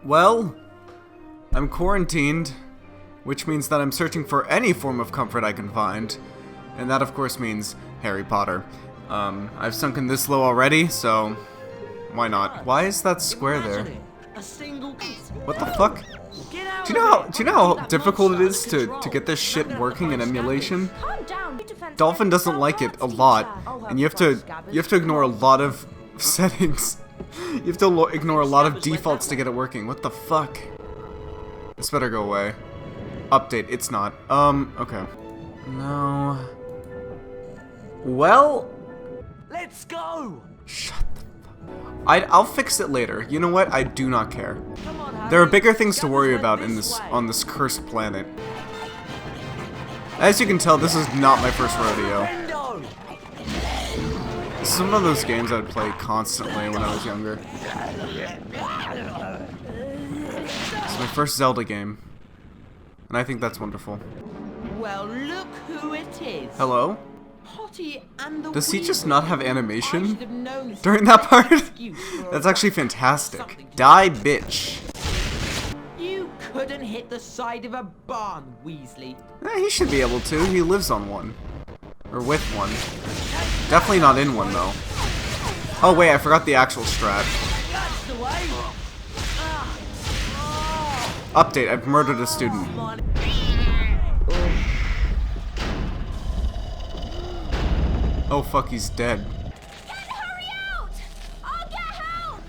Well, I'm quarantined, which means that I'm searching for any form of comfort I can find. And that, of course, means Harry Potter. I've sunken this low already, so why not? Why is that square there? What the fuck? Do you know how difficult it is to get this shit working in emulation? Dolphin doesn't like it a lot, and you have to ignore a lot of settings. You have to ignore a lot of defaults to get it working. What the fuck? This better go away. Update, it's not. Okay. No. Well, let's go. Shut the fuck. I'll fix it later. You know what? I do not care. There are bigger things to worry about on this cursed planet. As you can tell, this is not my first rodeo. This is one of those games I'd play constantly when I was younger. It's my first Zelda game, and I think that's wonderful. Well, look who it is. Hello? And the Does he just not have animation during that part? That's actually fantastic. Die, bitch. You couldn't hit the side of a barn, Weasley. He should be able to. He lives on one. Or with one. Definitely not in one, though. Oh, wait, I forgot the actual strat. Update, I've murdered a student. Oh fuck, he's dead. Hurry out! I'll get help!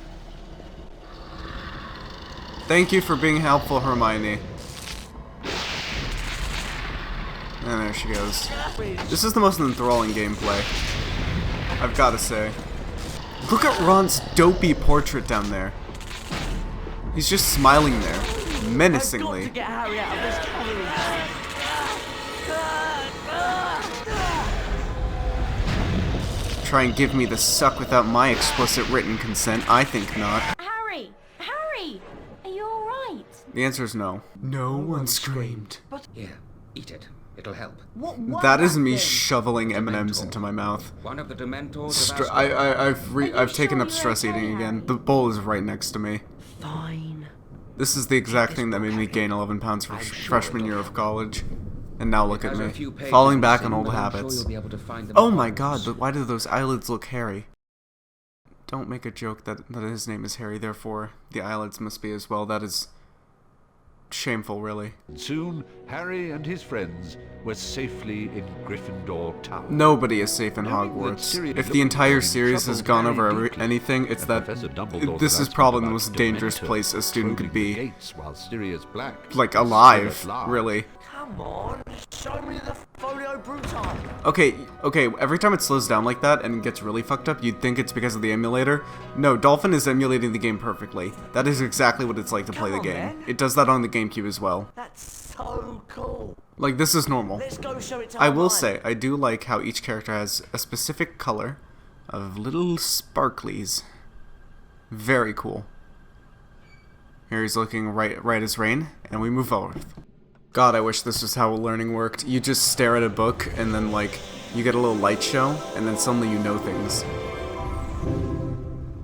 Thank you for being helpful, Hermione. And there she goes. This is the most enthralling gameplay, I've got to say. Look at Ron's dopey portrait down there. He's just smiling there, menacingly. I've got to get Harry out of this cave. Try and give me the suck without my explicit written consent? I think not. Harry! Harry! Are you alright? The answer is no. No one screamed. Here, eat it. It'll help. That is me shoveling M&Ms into my mouth. One of the Dementors of I've taken up stress eating again. The bowl is right next to me. Fine. This is the exact thing that made me gain 11 pounds for freshman year of college. And now look at me, falling back on old habits. Oh my god, why do those eyelids look hairy? Don't make a joke that his name is Harry, therefore the eyelids must be as well. That is shameful, really. Soon, Harry and his friends were safely in Gryffindor Tower. Nobody is safe in Hogwarts. If the entire series has gone over anything, it's that this is probably the most dangerous place a student could be. Like, alive, really. Come on, show me the Folio Brutal. Okay, every time it slows down like that and gets really fucked up, you'd think it's because of the emulator. No, Dolphin is emulating the game perfectly. That is exactly what it's like to play the game. Then. It does that on the GameCube as well. That's so cool. Like, this is normal. Let's go show it to I will say, I do like how each character has a specific color of little sparklies. Very cool. Here he's looking right as rain, and we move forward. God, I wish this was how learning worked. You just stare at a book, and then, like, you get a little light show, and then suddenly you know things.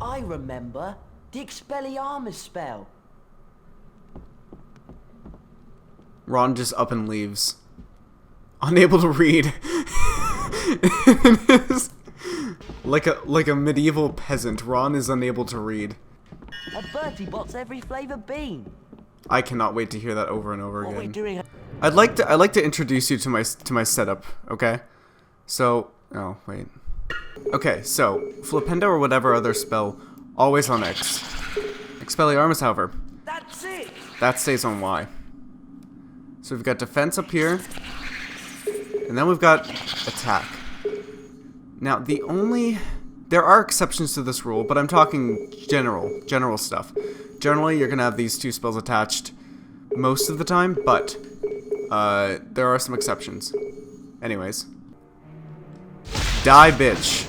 I remember the Expelliarmus spell. Ron just up and leaves. Unable to read. like a medieval peasant, Ron is unable to read. A Bertie Bott's every flavour bean. I cannot wait to hear that over and over What are we again. doing? I'd like to introduce you to my setup, okay? So, oh wait. Okay, so Flipendo or whatever other spell, always on X. Expelliarmus, however, That's it. that stays on Y. So we've got defense up here, and then we've got attack. Now there are exceptions to this rule, but I'm talking general stuff. Generally, you're gonna have these two spells attached most of the time, but there are some exceptions. Anyways. Die, bitch.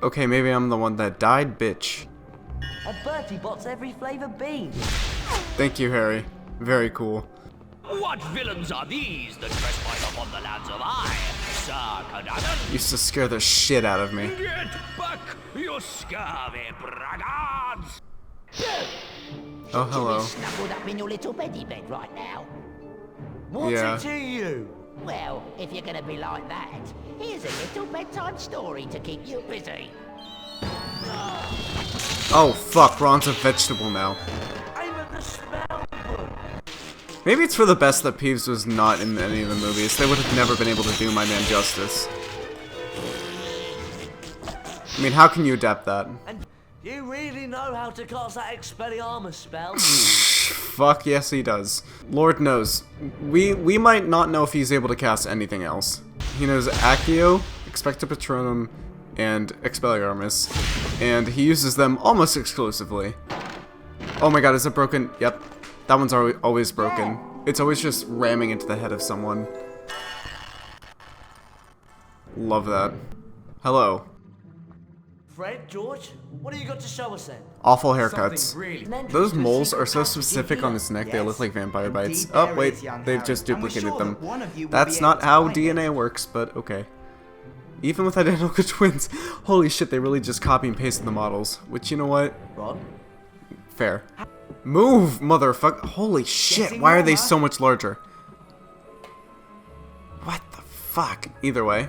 Okay, maybe I'm the one that died, bitch. A Bertie Bott's every flavour bean. Thank you, Harry. Very cool. What villains are these that trespass upon the lands of I, Sir Cadogan? Used to scare the shit out of me. Get back, you scurvy braggarts! Oh, Should hello. you be snuggled up in your little beddy bed right now? What's Yeah. it to you? Well, if you're gonna be like that, here's a little bedtime story to keep you busy. Oh fuck, Ron's a vegetable now. Aim at the spell book. Maybe it's for the best that Peeves was not in any of the movies. They would have never been able to do my man justice. I mean, how can you adapt that? And you really know how to cast that Expelliarmus spell? Fuck yes he does. Lord knows. We might not know if he's able to cast anything else. He knows Accio, Expecto Patronum, and Expelliarmus, and he uses them almost exclusively. Oh my god, is it broken? Yep. That one's always broken. It's always just ramming into the head of someone. Love that. Hello. Fred, George, what have you got to show us then? Awful haircuts. Something really. Those moles are so specific on his neck, they look like vampire bites. Oh, wait, they've just duplicated them. That's not how DNA works, but okay. Even with identical twins, holy shit, they really just copy and pasted the models. Which, you know what? Ron? Fair. Move, motherfucker. Holy shit, why are they so much larger? What the fuck? Either way.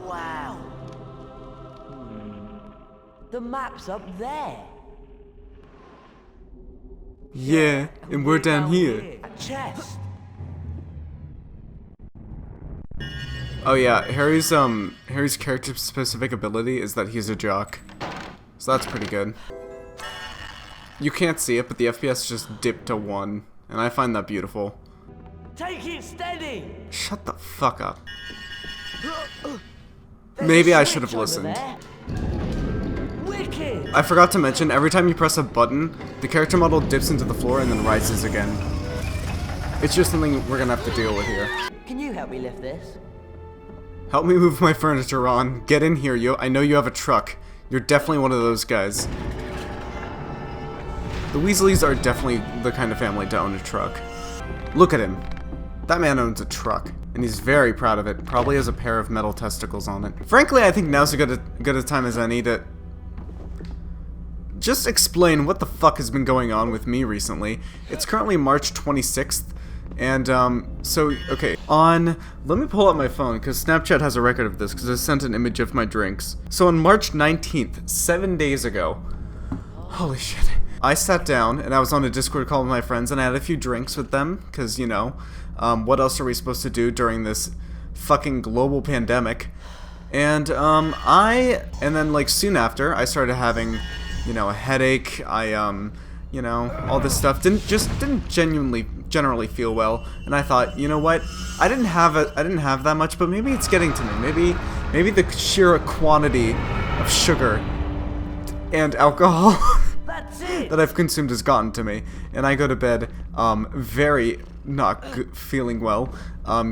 Wow. The map's up there. Yeah, and we're down here. A chest. Oh yeah, Harry's character specific ability is that he's a jock. So that's pretty good. You can't see it, but the FPS just dipped to 1, and I find that beautiful. Take it steady. Shut the fuck up. There's Maybe a I should have switch over listened. there. Wicked. I forgot to mention, every time you press a button, the character model dips into the floor and then rises again. It's just something we're gonna have to deal with here. Can you help me lift this? Help me move my furniture, Ron. Get in here, I know you have a truck. You're definitely one of those guys. The Weasleys are definitely the kind of family to own a truck. Look at him. That man owns a truck, and he's very proud of it. Probably has a pair of metal testicles on it. Frankly, I think now's as good a time as any to just explain what the fuck has been going on with me recently. It's currently March 26th. And, okay, let me pull up my phone, because Snapchat has a record of this, because I sent an image of my drinks. So on March 19th, 7 days ago, holy shit, I sat down, and I was on a Discord call with my friends, and I had a few drinks with them, because, you know, what else are we supposed to do during this fucking global pandemic? And, and then, like, soon after, I started having, you know, a headache, you know, all this stuff didn't generally feel well, and I thought, you know what, I didn't have that much, but maybe it's getting to me. Maybe the sheer quantity of sugar and alcohol That's it. that I've consumed has gotten to me, and I go to bed very not feeling well.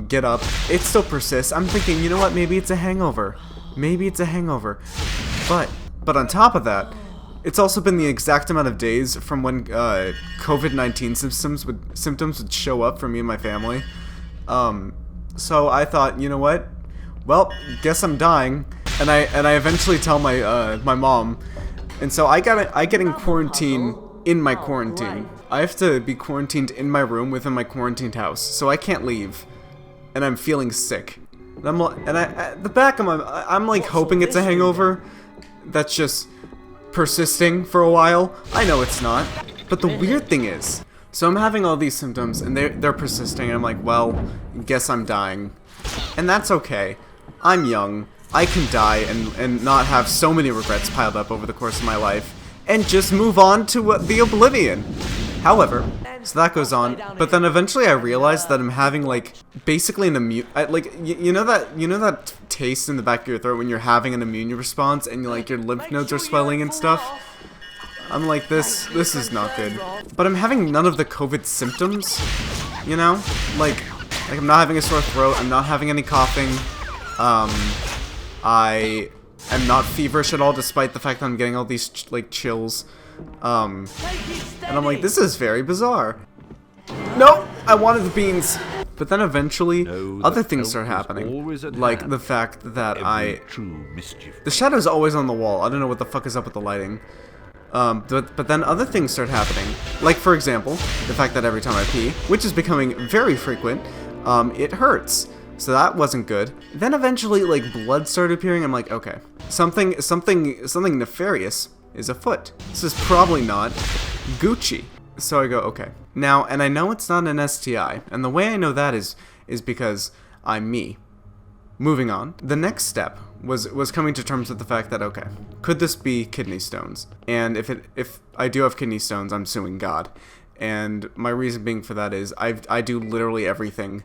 Get up, it still persists. I'm thinking, you know what, maybe it's a hangover. But on top of that, it's also been the exact amount of days from when COVID-19 symptoms would show up for me and my family. So I thought, you know what? Well, guess I'm dying, and I eventually tell my my mom, and so I get in quarantine in my quarantine. I have to be quarantined in my room within my quarantined house, so I can't leave, and I'm feeling sick. And at the back of I'm like hoping it's a hangover. That's just persisting for a while. I know it's not, but the weird thing is, so I'm having all these symptoms and they're persisting, and I'm like, well, guess I'm dying, and that's okay. I'm young, I can die and not have so many regrets piled up over the course of my life and just move on to the oblivion. However, so that goes on, but then eventually I realized that I'm having like basically an immune, you know that taste in the back of your throat when you're having an immune response and like your lymph nodes are swelling and stuff. I'm like, this is not good. But I'm having none of the COVID symptoms, you know? Like I'm not having a sore throat, I'm not having any coughing, I am not feverish at all despite the fact that I'm getting all these like chills. And I'm like, this is very bizarre. Nope, I wanted the beans. But then eventually, Know other that things help start is happening. always at Like hand the fact that every true mischief. the shadow's always on the wall. I don't know what the fuck is up with the lighting. But then other things start happening. Like, for example, the fact that every time I pee, which is becoming very frequent, it hurts. So that wasn't good. Then eventually, like, blood started appearing. I'm like, okay, something nefarious is afoot. This is probably not Gucci. So I go, okay. Now, and I know it's not an STI, and the way I know that is because I'm me. Moving on. The next step was coming to terms with the fact that, okay, could this be kidney stones? And if I do have kidney stones, I'm suing God. And my reason being for that is I do literally everything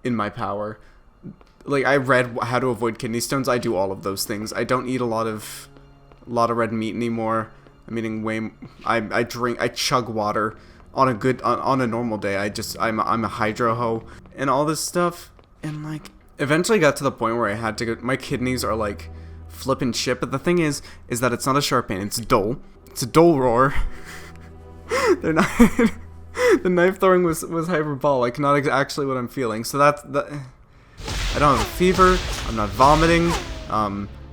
in my power. Like, I read how to avoid kidney stones. I do all of those things. I don't eat a lot of red meat anymore. I'm eating I chug water on a normal day. I'm a hydro hoe and all this stuff. And like, eventually got to the point where I had to go, my kidneys are like flipping shit. But the thing is that it's not a sharp pain. It's dull. It's a dull roar. They're not. The knife throwing was hyperbolic, not actually what I'm feeling. So that's I don't have a fever. I'm not vomiting.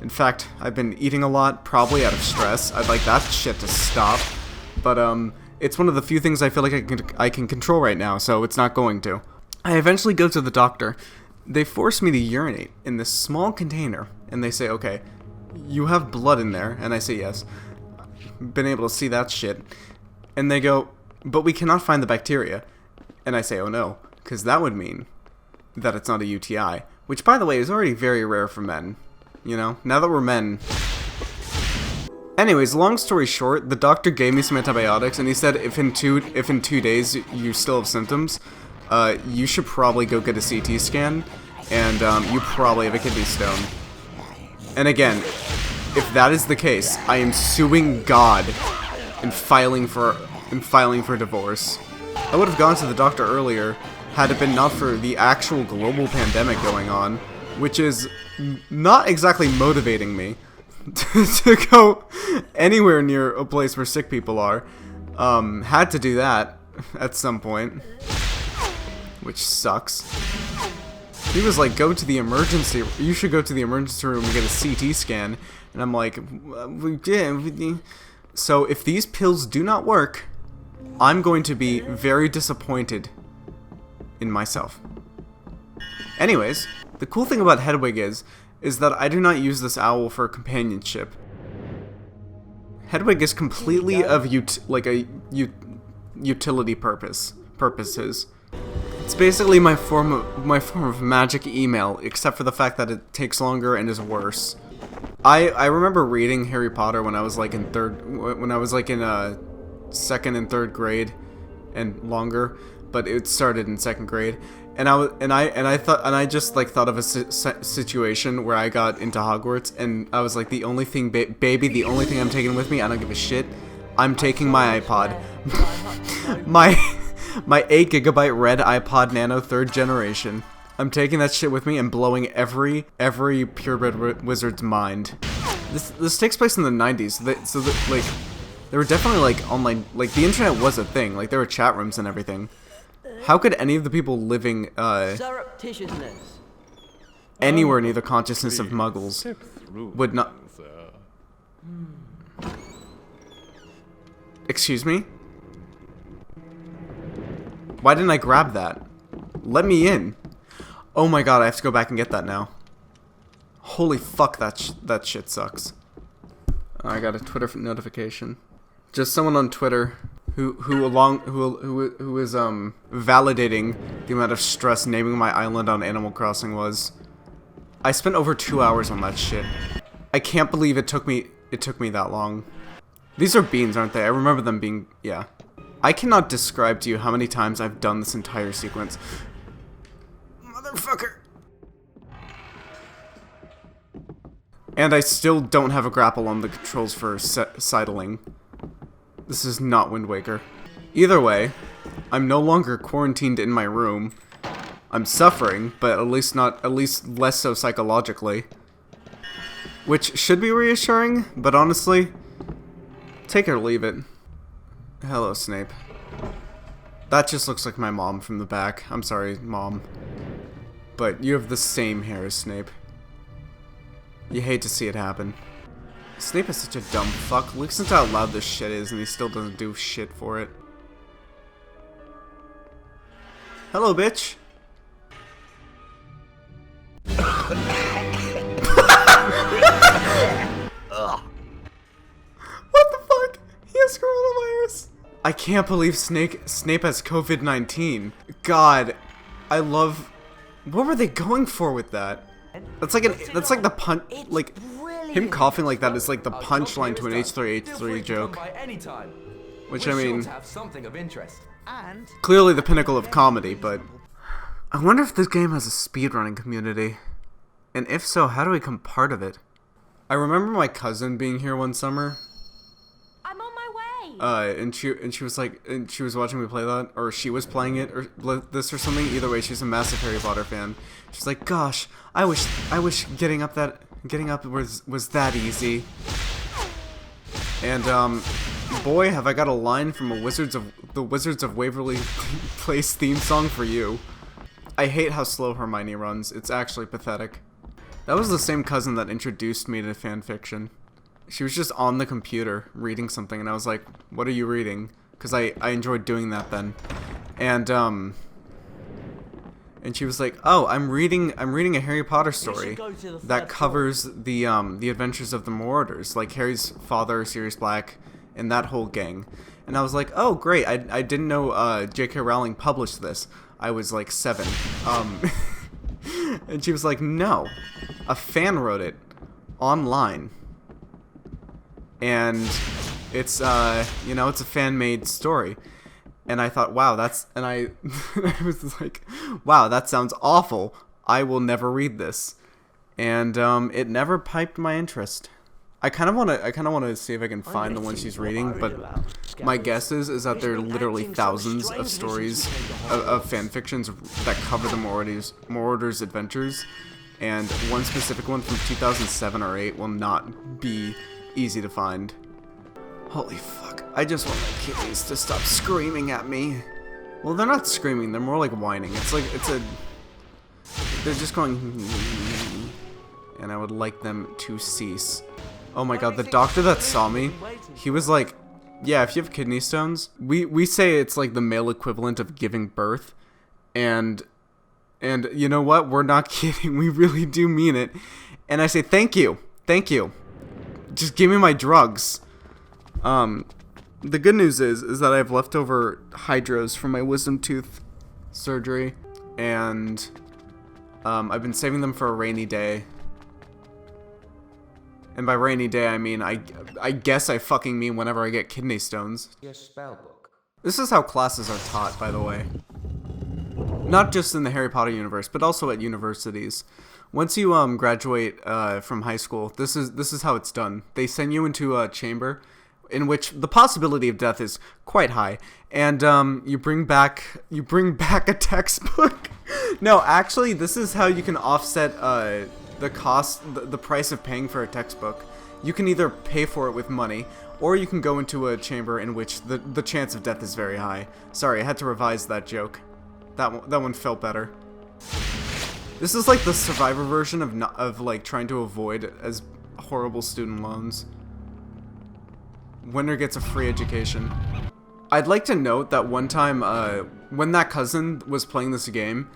In fact, I've been eating a lot, probably out of stress. I'd like that shit to stop. But it's one of the few things I feel like I can control right now, so it's not going to. I eventually go to the doctor. They force me to urinate in this small container, and they say, okay, you have blood in there, and I say yes. Been able to see that shit. And they go, but we cannot find the bacteria. And I say, oh no, because that would mean that it's not a UTI, which, by the way, is already very rare for men. You know, now that we're men. Anyways, long story short, the doctor gave me some antibiotics, and he said if in 2 days you still have symptoms, you should probably go get a CT scan, and you probably have a kidney stone. And again, if that is the case, I am suing God and filing for divorce. I would have gone to the doctor earlier had it been not for the actual global pandemic going on, which is not exactly motivating me to go anywhere near a place where sick people are. Had to do that at some point, which sucks. He was like, you should go to the emergency room and get a CT scan. And I'm like, so if these pills do not work, I'm going to be very disappointed in myself. Anyways, the cool thing about Hedwig is that I do not use this owl for companionship. Hedwig is completely of utility purposes. It's basically my form of magic email, except for the fact that it takes longer and is worse. I remember reading Harry Potter when I was like in second and third grade and longer, but it started in second grade. And I just like thought of a situation where I got into Hogwarts, and I was like, the only thing, baby, the only thing I'm taking with me, I don't give a shit. I'm taking my iPod, my 8GB red iPod Nano 3rd generation. I'm taking that shit with me and blowing every purebred wizard's mind. This takes place in the 90s, like there were definitely like online, like the internet was a thing, like there were chat rooms and everything. How could any of the people living Surreptitiousness. anywhere near the consciousness of muggles would not... Excuse me? Why didn't I grab that? Let me in. Oh my god, I have to go back and get that now. Holy fuck, that shit sucks. I got a Twitter notification. Just someone on Twitter who is validating the amount of stress naming my island on Animal Crossing was. I spent over 2 hours on that shit. I can't believe it took me that long. These are beans, aren't they? I remember them being, yeah. I cannot describe to you how many times I've done this entire sequence. Motherfucker. And I still don't have a grapple on the controls for sidling. This is not Wind Waker. Either way, I'm no longer quarantined in my room. I'm suffering, but at least less so psychologically. Which should be reassuring, but honestly, take it or leave it. Hello, Snape. That just looks like my mom from the back. I'm sorry, Mom. But you have the same hair as Snape. You hate to see it happen. Snape is such a dumb fuck. Listen to how loud this shit is and he still doesn't do shit for it. Hello, bitch. What the fuck? He has coronavirus. I can't believe Snape has COVID-19. God, I love. What were they going for with that? That's like the punch, like him coughing like that is like the punchline to an H3H3 joke. Which I mean, clearly the pinnacle of comedy, but I wonder if this game has a speedrunning community. And if so, how do we become part of it? I remember my cousin being here one summer. I'm on my way. And she was like, and she was watching me play that, or she was playing it, or this or something. Either way, she's a massive Harry Potter fan. She's like, gosh, I wish getting up was that easy. And boy, have I got a line from the Wizards of Waverly Place theme song for you. I hate how slow Hermione runs. It's actually pathetic. That was the same cousin that introduced me to fanfiction. She was just on the computer reading something, and I was like, "What are you reading?" Because I enjoyed doing that then, and she was like, "Oh, I'm reading a Harry Potter story that covers the adventures of the Marauders, like Harry's father, Sirius Black, and that whole gang." And I was like, "Oh, great! I didn't know J.K. Rowling published this." I was like 7. And she was like, "No, a fan wrote it online, and it's you know, it's a fan-made story." And I thought, wow, I was like, wow, that sounds awful. I will never read this. And it never piqued my interest. I kind of want to see if I can find the one she's reading, but my guess is that there are literally thousands of stories of fan fictions that cover the Marauders' adventures, and one specific one from 2007 or 8 will not be easy to find. Holy fuck, I just want my kitties to stop screaming at me. Well, they're not screaming, they're more like whining. They're just going, and I would like them to cease. Oh my god, the doctor that saw me, he was like, yeah, if you have kidney stones, we say it's like the male equivalent of giving birth, and you know what, we're not kidding, we really do mean it. And I say, thank you, just give me my drugs. The good news is that I have leftover hydros from my wisdom tooth surgery, and I've been saving them for a rainy day. And by rainy day, I mean, I guess I fucking mean whenever I get kidney stones. Your spell book. This is how classes are taught, by the way. Not just in the Harry Potter universe, but also at universities. Once you graduate from high school, this is how it's done. They send you into a chamber in which the possibility of death is quite high, and you bring back a textbook. No, actually, this is how you can offset the cost, the price of paying for a textbook. You can either pay for it with money, or you can go into a chamber in which the chance of death is very high. Sorry, I had to revise that joke. That one felt better. This is like the Survivor version of like trying to avoid as horrible student loans. Winner gets a free education. I'd like to note that one time, when that cousin was playing this game,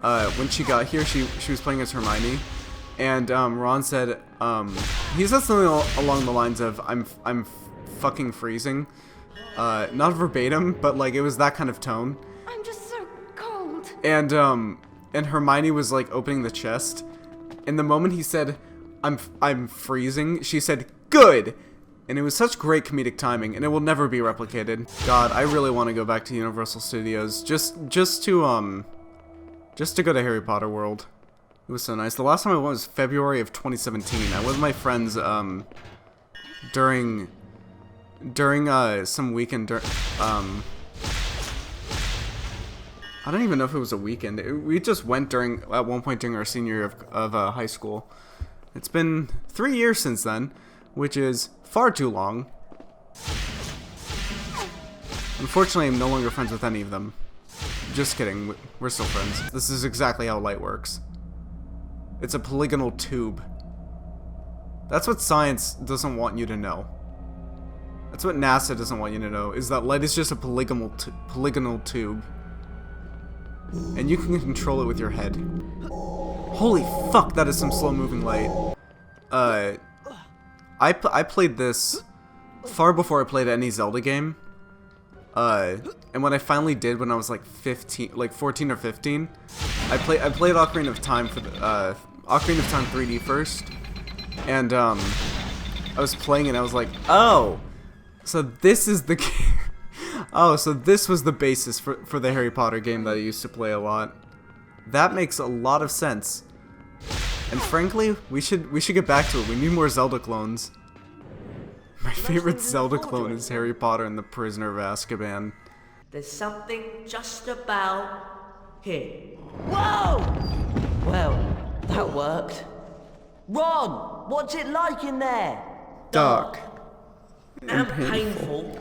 when she got here, she was playing as Hermione. And Ron said, he said something along the lines of, I'm fucking freezing. Not verbatim, but like it was that kind of tone. I'm just so cold. And Hermione was like opening the chest. And the moment he said, I'm freezing, she said, good! And it was such great comedic timing, and it will never be replicated. God, I really want to go back to Universal Studios just to go to Harry Potter World. It was so nice. The last time I went was February of 2017. I went with my friends during some weekend. I don't even know if it was a weekend. We just went at one point during our senior year of high school. It's been 3 years since then, which is far too long. Unfortunately, I'm no longer friends with any of them. Just kidding, we're still friends. This is exactly how light works. It's a polygonal tube. That's what science doesn't want you to know. That's what NASA doesn't want you to know, is that light is just a polygonal tube. And you can control it with your head. Holy fuck, that is some slow-moving light. I played this far before I played any Zelda game. And when I finally did, when I was like 14 or 15, I played Ocarina of Time for the Ocarina of Time 3D first, and I was playing and I was like, oh, so this is the game. Oh, so this was the basis for the Harry Potter game that I used to play a lot. That makes a lot of sense. And frankly, we should get back to it. We need more Zelda clones. My favorite Zelda clone is Harry Potter and the Prisoner of Azkaban. There's something just about here. Whoa! Well, that worked. Ron, what's it like in there? Dark. And painful.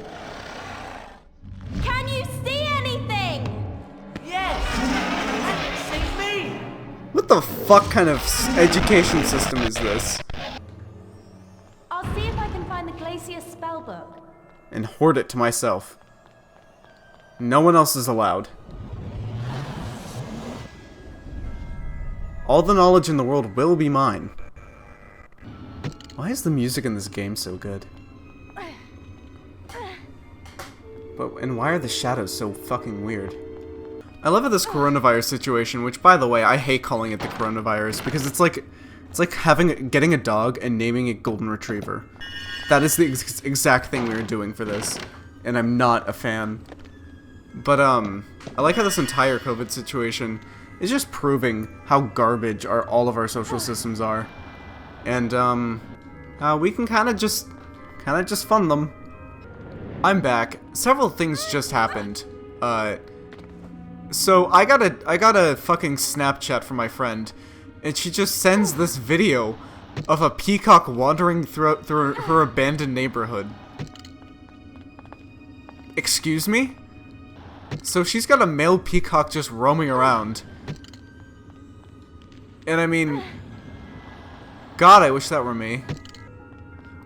Can you see anything? Yes! And see me! What the fuck kind of education system is this? I'll see if I can find the Glacier spellbook. And hoard it to myself. No one else is allowed. All the knowledge in the world will be mine. Why is the music in this game so good? And why are the shadows so fucking weird? I love this coronavirus situation, which, by the way, I hate calling it the coronavirus because it's like getting a dog and naming it Golden Retriever. That is the exact thing we were doing for this, and I'm not a fan. But I like how this entire COVID situation is just proving how garbage all of our social systems are, and we can kind of just fund them. I'm back. Several things just happened. So I got a fucking Snapchat from my friend, and she just sends this video of a peacock wandering through her abandoned neighborhood. Excuse me? So she's got a male peacock just roaming around. And I mean, God, I wish that were me.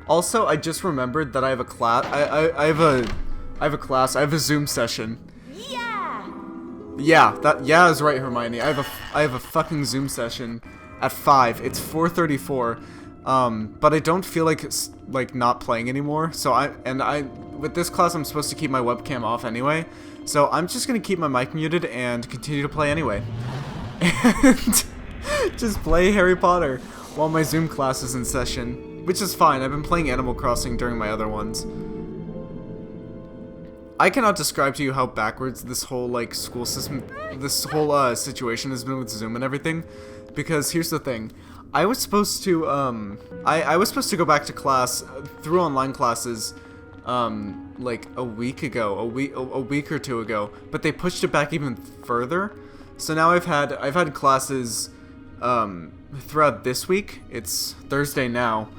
Also, I just remembered that I have a class. I have a Zoom session. Yeah! Yeah is right, Hermione. I have a fucking Zoom session at 5. It's 4:34. But I don't feel like not playing anymore. So with this class I'm supposed to keep my webcam off anyway. So I'm just gonna keep my mic muted and continue to play anyway. And just play Harry Potter while my Zoom class is in session, which is fine. I've been playing Animal Crossing during my other ones. I cannot describe to you how backwards this whole school system, this whole situation has been with Zoom and everything, because here's the thing. I was supposed to I was supposed to go back to class through online classes like a week or two ago, but they pushed it back even further. So now I've had classes throughout this week. It's Thursday now.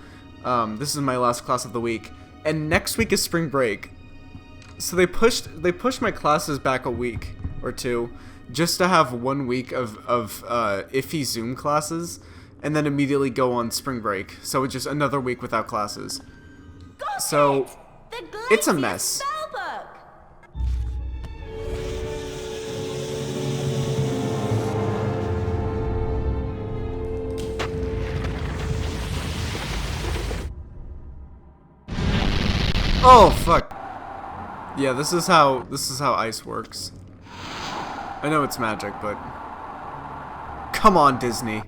This is my last class of the week, and next week is spring break. So they pushed my classes back a week or two, just to have 1 week of iffy Zoom classes, and then immediately go on spring break. So it's just another week without classes. So it's a mess. Spellbook! Oh fuck. Yeah, this is how ice works. I know it's magic, but come on, Disney.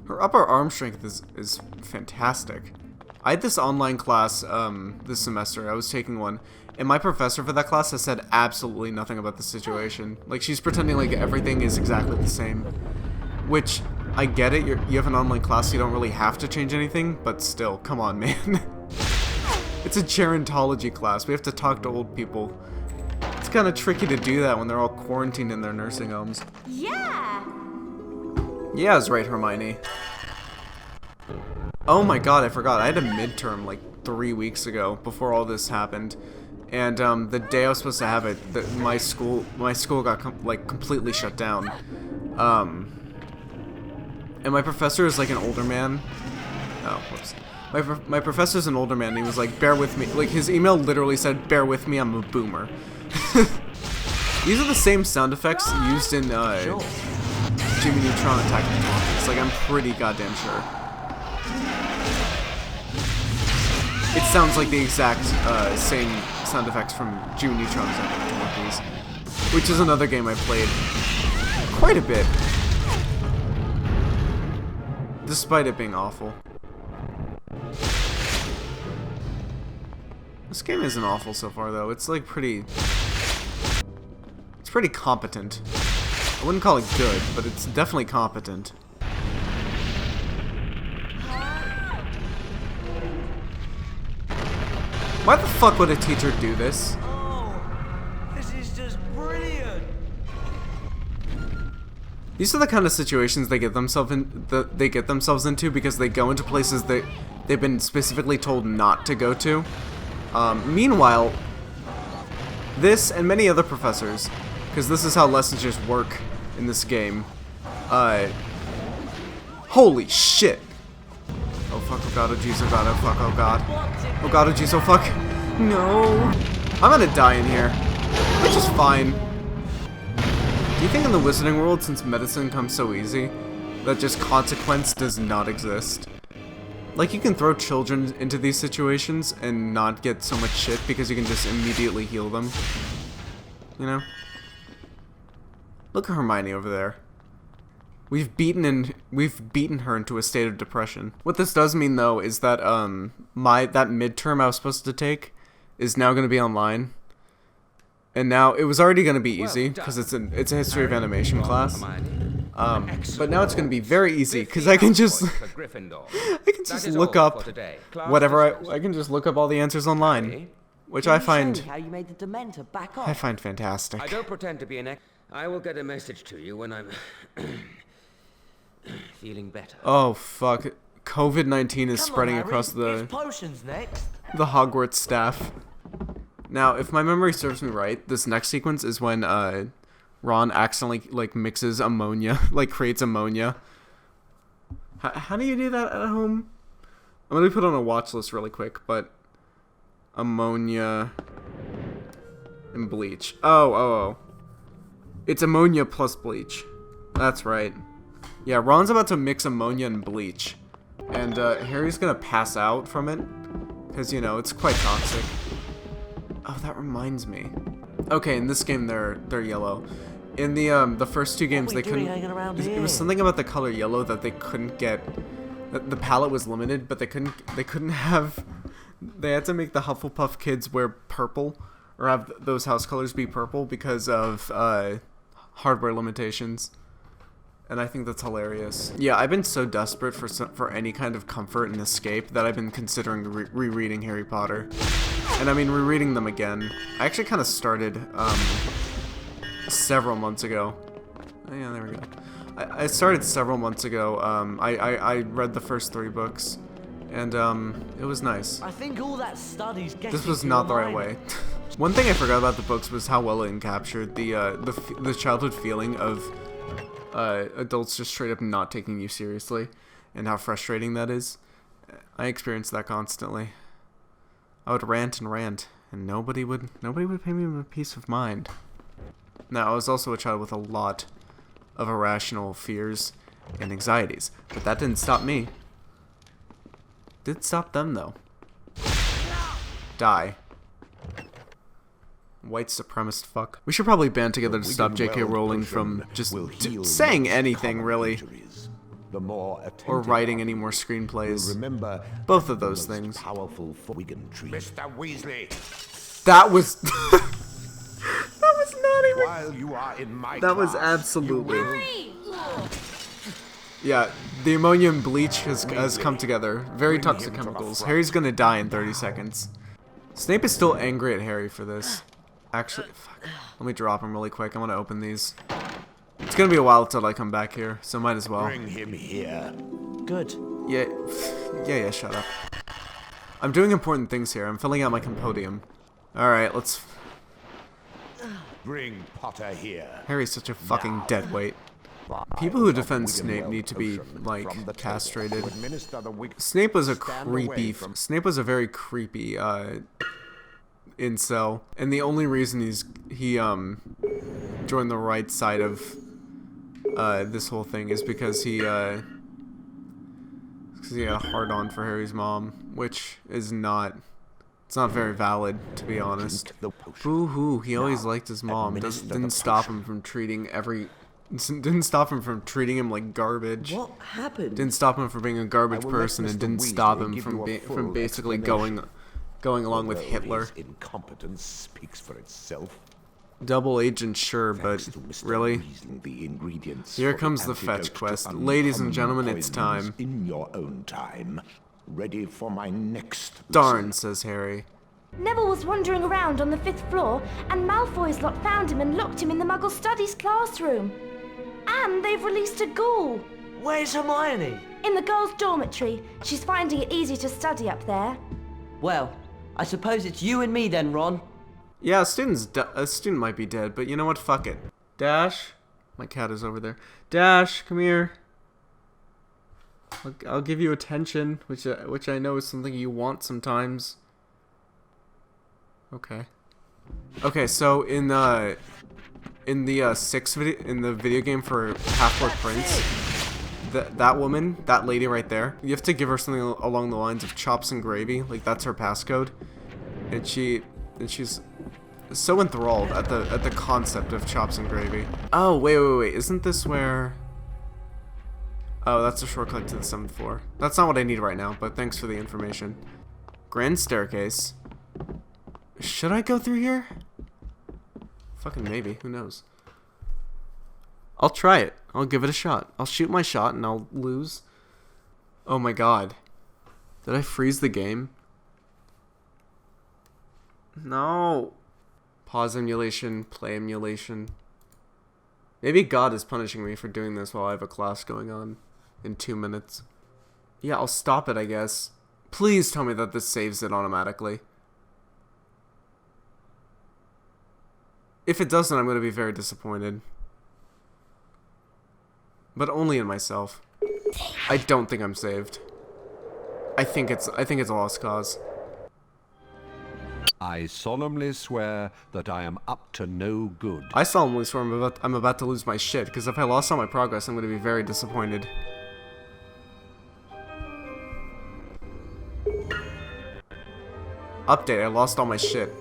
Her upper arm strength is fantastic. I had this online class this semester. I was taking one, and my professor for that class has said absolutely nothing about the situation. Like, she's pretending like everything is exactly the same, which I get it. You have an online class, so you don't really have to change anything, but still, come on, man. It's a gerontology class. We have to talk to old people. It's kind of tricky to do that when they're all quarantined in their nursing homes. Yeah! Yeah, is right, Hermione. Oh my god, I forgot. I had a midterm like 3 weeks ago before all this happened. And the day I was supposed to have it, my school got completely shut down. And my professor is like an older man. Oh, whoops. My professor's an older man, and he was like, bear with me. Like, his email literally said, bear with me, I'm a boomer. These are the same sound effects used in Jimmy Neutron Attack of the Clones. Like, I'm pretty goddamn sure. It sounds like the exact same sound effects from Jimmy Neutron Attack of the Clones, which is another game I played quite a bit, despite it being awful. This game isn't awful so far, though. It's like pretty... It's pretty competent. I wouldn't call it good, but it's definitely competent. Why the fuck would a teacher do this? Oh, this is just brilliant. These are the kind of situations they get themselves into because they go into places that they've been specifically told not to go to. Meanwhile, this and many other professors, because this is how lessons just work in this game. Holy shit! Oh fuck! Oh god! Oh jeez! Oh god! Oh fuck! Oh god! Oh god! Oh jeez! Oh fuck! No! I'm gonna die in here, which is fine. Do you think in the Wizarding world, since medicine comes so easy, that just consequence does not exist? Like, you can throw children into these situations and not get so much shit because you can just immediately heal them. You know? Look at Hermione over there. We've beaten her into a state of depression. What this does mean, though, is that that midterm I was supposed to take is now going to be online. And now, it was already going to be easy, because it's a history of animation class. But now it's going to be very easy, because I can just look up whatever I can just look up all the answers online, which I find fantastic. I don't pretend to be an I will get a message to you when I'm feeling better. Oh fuck. COVID-19 is spreading across the Hogwarts staff. Now, if my memory serves me right, this next sequence is when Ron accidentally mixes ammonia, creates ammonia. How do you do that at home? I'm gonna put on a watch list really quick, but ammonia and bleach. Oh. It's ammonia plus bleach. That's right. Yeah, Ron's about to mix ammonia and bleach, and Harry's gonna pass out from it because it's quite toxic. Oh, that reminds me. Okay, in this game they're yellow. In the first two games they couldn't. It was something about the color yellow that they couldn't get. The palette was limited, but they couldn't have. They had to make the Hufflepuff kids wear purple, or have those house colors be purple because of hardware limitations. And I think that's hilarious. Yeah, I've been so desperate for any kind of comfort and escape that I've been considering rereading Harry Potter. And I mean, rereading them again. I actually kind of started several months ago. Oh, yeah, there we go. I started several months ago. I read the first 3 books, and it was nice. I think all that studies This was not the right way. One thing I forgot about the books was how well it encaptured the childhood feeling of adults just straight up not taking you seriously, and how frustrating that is. I experienced that constantly. I would rant, and nobody would pay me a peace of mind. Now, I was also a child with a lot of irrational fears and anxieties, but that didn't stop me. Did stop them, though. Die. White supremacist fuck. We should probably band together to stop J.K. Rowling from just saying anything, really. Or writing any more screenplays. Both of those things. Mr. Weasley. That was... that was not even... While you are in my that was absolutely... Yeah, the ammonia and bleach has come together. Very toxic chemicals. Harry's gonna die in 30 seconds. Snape is still angry at Harry for this. Actually, fuck. Let me drop him really quick. I want to open these. It's gonna be a while till I come back here, so might as well. Bring him here. Good. Yeah, shut up. I'm doing important things here. I'm filling out my compendium. Alright, let's... Bring Potter here. Harry's such a fucking deadweight. People who defend Snape need to be, like, castrated. Snape was a Snape was a very creepy, incel. And the only reason he joined the right side of, this whole thing is because he had a hard-on for Harry's mom, which is not... It's not very valid, to be honest. Boo-hoo, he always liked his mom. Didn't stop him from treating Didn't stop him from treating him like garbage. What happened? Didn't stop him from being a garbage person, and didn't stop him from basically going along with Hitler. Incompetence speaks for itself. Double agent, sure, but really? Here comes the fetch quest. Ladies and gentlemen, it's time. In your own time. Ready for my next. Darn, says Harry. Neville was wandering around on the 5th floor, and Malfoy's lot found him and locked him in the Muggle Studies classroom. And they've released a ghoul. Where's Hermione? In the girls' dormitory. She's finding it easy to study up there. Well, I suppose it's you and me then, Ron. Yeah, a student might be dead, but you know what? Fuck it. Dash? My cat is over there. Dash, come here. I'll give you attention, which I know is something you want sometimes. Okay. Okay, so in the video game for Half-Blood Prince, that woman, that lady right there, you have to give her something along the lines of chops and gravy, like that's her passcode, and she's so enthralled at the concept of chops and gravy. Oh wait, isn't this where? Oh, that's a shortcut to the 7th floor. That's not what I need right now, but thanks for the information. Grand staircase. Should I go through here? Fucking maybe, who knows? I'll try it. I'll give it a shot. I'll shoot my shot and I'll lose. Oh my god. Did I freeze the game? No. Pause emulation, play emulation. Maybe God is punishing me for doing this while I have a class going on in 2 minutes. Yeah, I'll stop it, I guess. Please tell me that this saves it automatically. If it doesn't, I'm going to be very disappointed. But only in myself. I don't think I'm saved. I think it's a lost cause. I solemnly swear that I am up to no good. I solemnly swear I'm about to lose my shit, because if I lost all my progress, I'm going to be very disappointed. Update, I lost all my shit.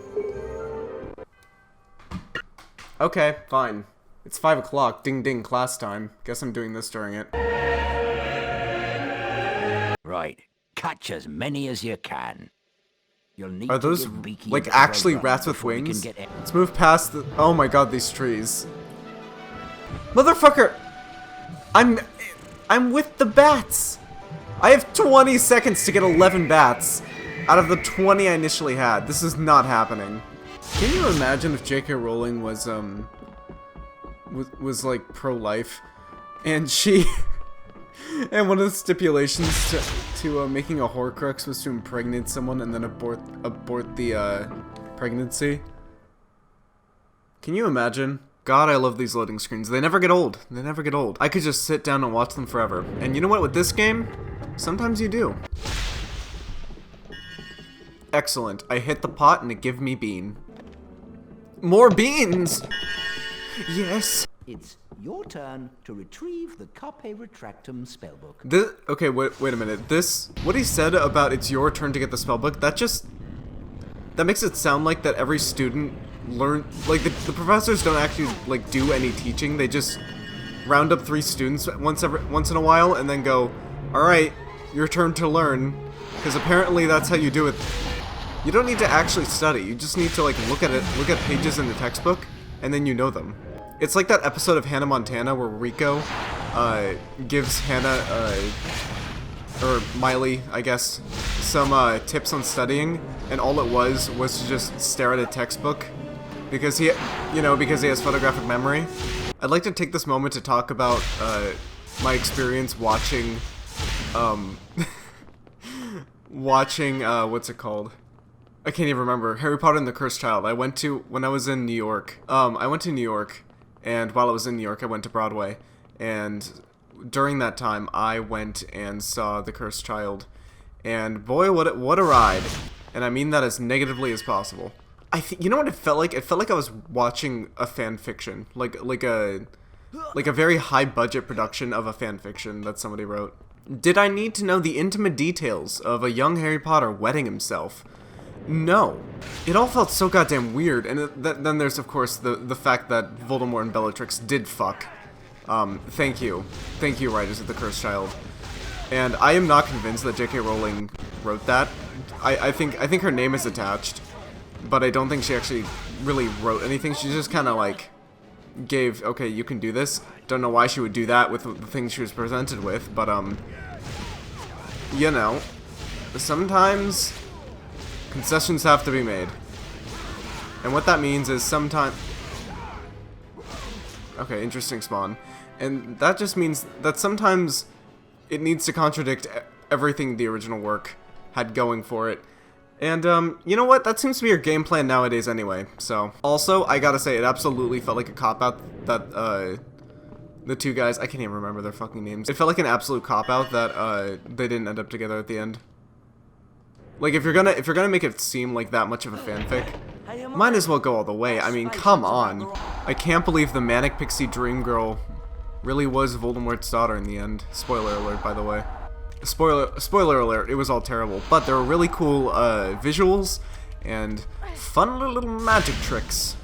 Okay, fine. It's 5 o'clock, ding ding, class time. Guess I'm doing this during it. Right, catch as many as you can. You'll need Are those, to give Beaky like, a bit of a actually run rats with before we can wings? get it. Let's move past the... Oh my god, these trees. Motherfucker! I'm with the bats! I have 20 seconds to get 11 bats out of the 20 I initially had. This is not happening. Can you imagine if J.K. Rowling was like pro-life, and she... and one of the stipulations to making a Horcrux was to impregnate someone and then abort the pregnancy? Can you imagine? God, I love these loading screens. They never get old. They never get old. I could just sit down and watch them forever. And you know what? With this game, sometimes you do. Excellent. I hit the pot and it gave me bean. More beans! Yes! It's your turn to retrieve the Carpe Retractum spellbook. Okay, wait a minute. What he said about it's your turn to get the spellbook, that makes it sound like that every student like the professors don't actually like do any teaching. They just round up 3 students once in a while and then go, "Alright, your turn to learn." Because apparently that's how you do it. You don't need to actually study. You just need to like look at pages in the textbook, and then you know them. It's like that episode of Hannah Montana where Rico gives Hannah, or Miley, I guess, some tips on studying, and all it was to just stare at a textbook because he has photographic memory. I'd like to take this moment to talk about my experience watching what's it called? I can't even remember. Harry Potter and the Cursed Child. I went to, when I was in New York. I went to New York, and while I was in New York, I went to Broadway. And during that time, I went and saw The Cursed Child. And boy, what a ride. And I mean that as negatively as possible. You know what it felt like? It felt like I was watching a fan fiction. Like a very high budget production of a fan fiction that somebody wrote. Did I need to know the intimate details of a young Harry Potter wetting himself? No. It all felt so goddamn weird, and then there's of course the fact that Voldemort and Bellatrix did fuck. Thank you, writers of The Cursed Child. And I am not convinced that J.K. Rowling wrote that. I think her name is attached, but I don't think she actually really wrote anything. She just kind of like gave, okay, you can do this. Don't know why she would do that with the things she was presented with, but you know, sometimes concessions have to be made. And what that means is sometimes... Okay, interesting spawn. And that just means that sometimes it needs to contradict everything the original work had going for it. And, you know what? That seems to be your game plan nowadays anyway, so. Also, I gotta say, it absolutely felt like a cop-out that, the two guys, I can't even remember their fucking names. It felt like an absolute cop-out that, they didn't end up together at the end. Like, if you're gonna make it seem like that much of a fanfic, might as well go all the way. I mean, come on. I can't believe the Manic Pixie Dream Girl really was Voldemort's daughter in the end. Spoiler alert, by the way. Spoiler alert, it was all terrible. But there were really cool, visuals and fun little magic tricks.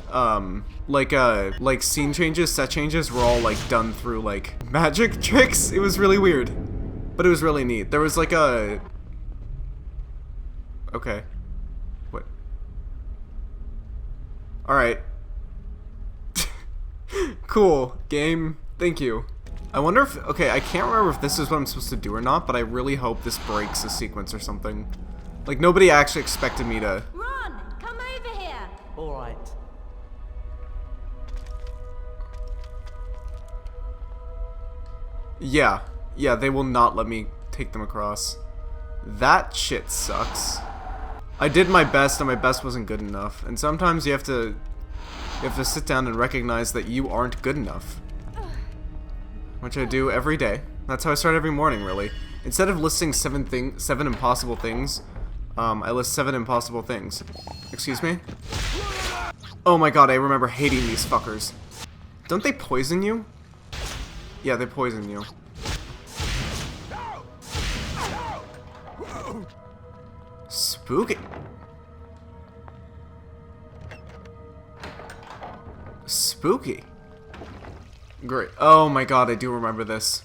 Like scene changes, set changes were all, like, done through, like, magic tricks. It was really weird. But it was really neat. There was, like, a... Okay. What? Alright. Cool. Game. Thank you. I wonder if... Okay, I can't remember if this is what I'm supposed to do or not, but I really hope this breaks a sequence or something. Like, nobody actually expected me to... Ron, come over here. All right. Yeah. Yeah, they will not let me take them across. That shit sucks. I did my best, and my best wasn't good enough. And sometimes you have to sit down and recognize that you aren't good enough. Which I do every day. That's how I start every morning, really. Instead of listing seven impossible things, I list 7 impossible things. Excuse me? Oh my god, I remember hating these fuckers. Don't they poison you? Yeah, they poison you. Spooky. Spooky. Great. Oh my god, I do remember this.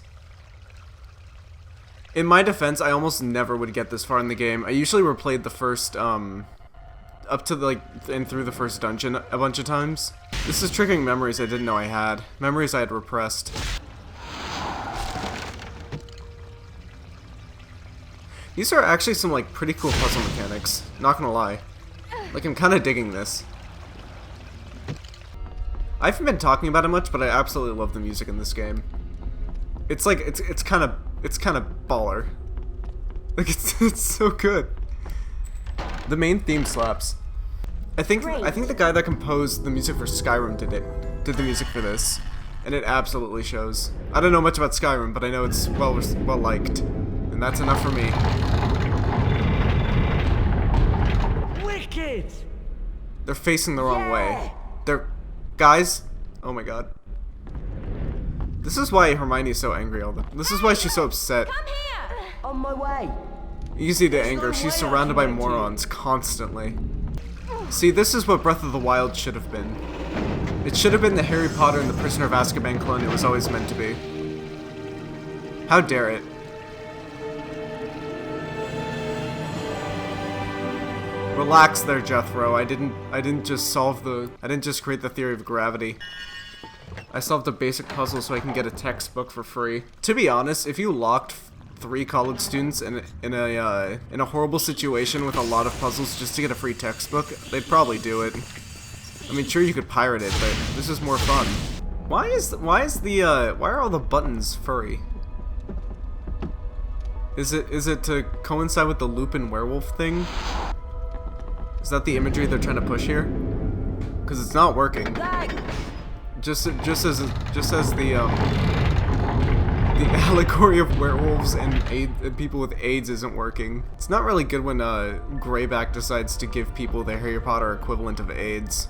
In my defense, I almost never would get this far in the game. I usually replayed the first, up to, like, and through the first dungeon a bunch of times. This is triggering memories I didn't know I had. Memories I had repressed. These are actually some, like, pretty cool puzzle mechanics. Not gonna lie. Like, I'm kinda digging this. I haven't been talking about it much, but I absolutely love the music in this game. It's like, it's kind of baller. Like, it's so good. The main theme slaps. I think the guy that composed the music for Skyrim did the music for this, and it absolutely shows. I don't know much about Skyrim, but I know it's well liked, and that's enough for me. Wicked! They're facing the wrong way. Guys, oh my god. This is why Hermione's so angry all the time. This is why she's so upset. Come here. On my way. Easy to anger, she's surrounded by morons constantly. See, this is what Breath of the Wild should have been. It should have been the Harry Potter and the Prisoner of Azkaban clone it was always meant to be. How dare it. Relax there, Jethro. I didn't just create the theory of gravity. I solved a basic puzzle so I can get a textbook for free. To be honest, if you locked 3 college students in a horrible situation with a lot of puzzles just to get a free textbook, they'd probably do it. I mean, sure, you could pirate it, but this is more fun. Why are all the buttons furry? Is it to coincide with the Lupin werewolf thing? Is that the imagery they're trying to push here? Because it's not working. Lag! Just as the allegory of werewolves and people with AIDS isn't working. It's not really good when Greyback decides to give people the Harry Potter equivalent of AIDS.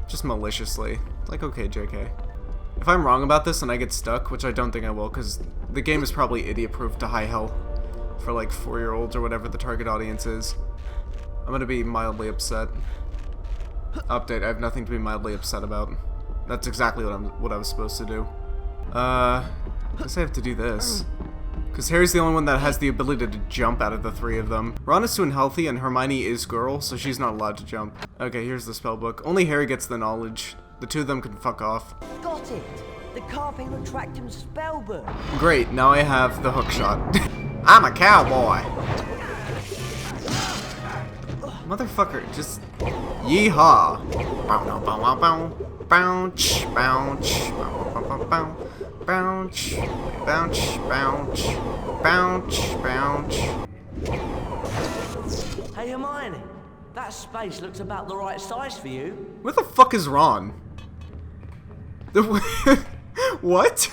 Just maliciously. Like, okay, JK. If I'm wrong about this and I get stuck, which I don't think I will, because the game is probably idiot-proof to high hell for like 4-year-olds or whatever the target audience is, I'm gonna be mildly upset. Update, I have nothing to be mildly upset about. That's exactly what I was supposed to do. I guess I have to do this. Because Harry's the only one that has the ability to jump out of the 3 of them. Ron is too unhealthy and Hermione is girl, so she's not allowed to jump. Okay, here's the spellbook. Only Harry gets the knowledge. The 2 of them can fuck off. Got it! The Carpenter tracked him spellbook. Great, now I have the hook shot. I'm a cowboy! Motherfucker, just yeehaw! Bounce, bounce, bounce, bounce, bounce, bounce, bounce. Hey Hermione, that space looks about the right size for you. Where the fuck is Ron? What?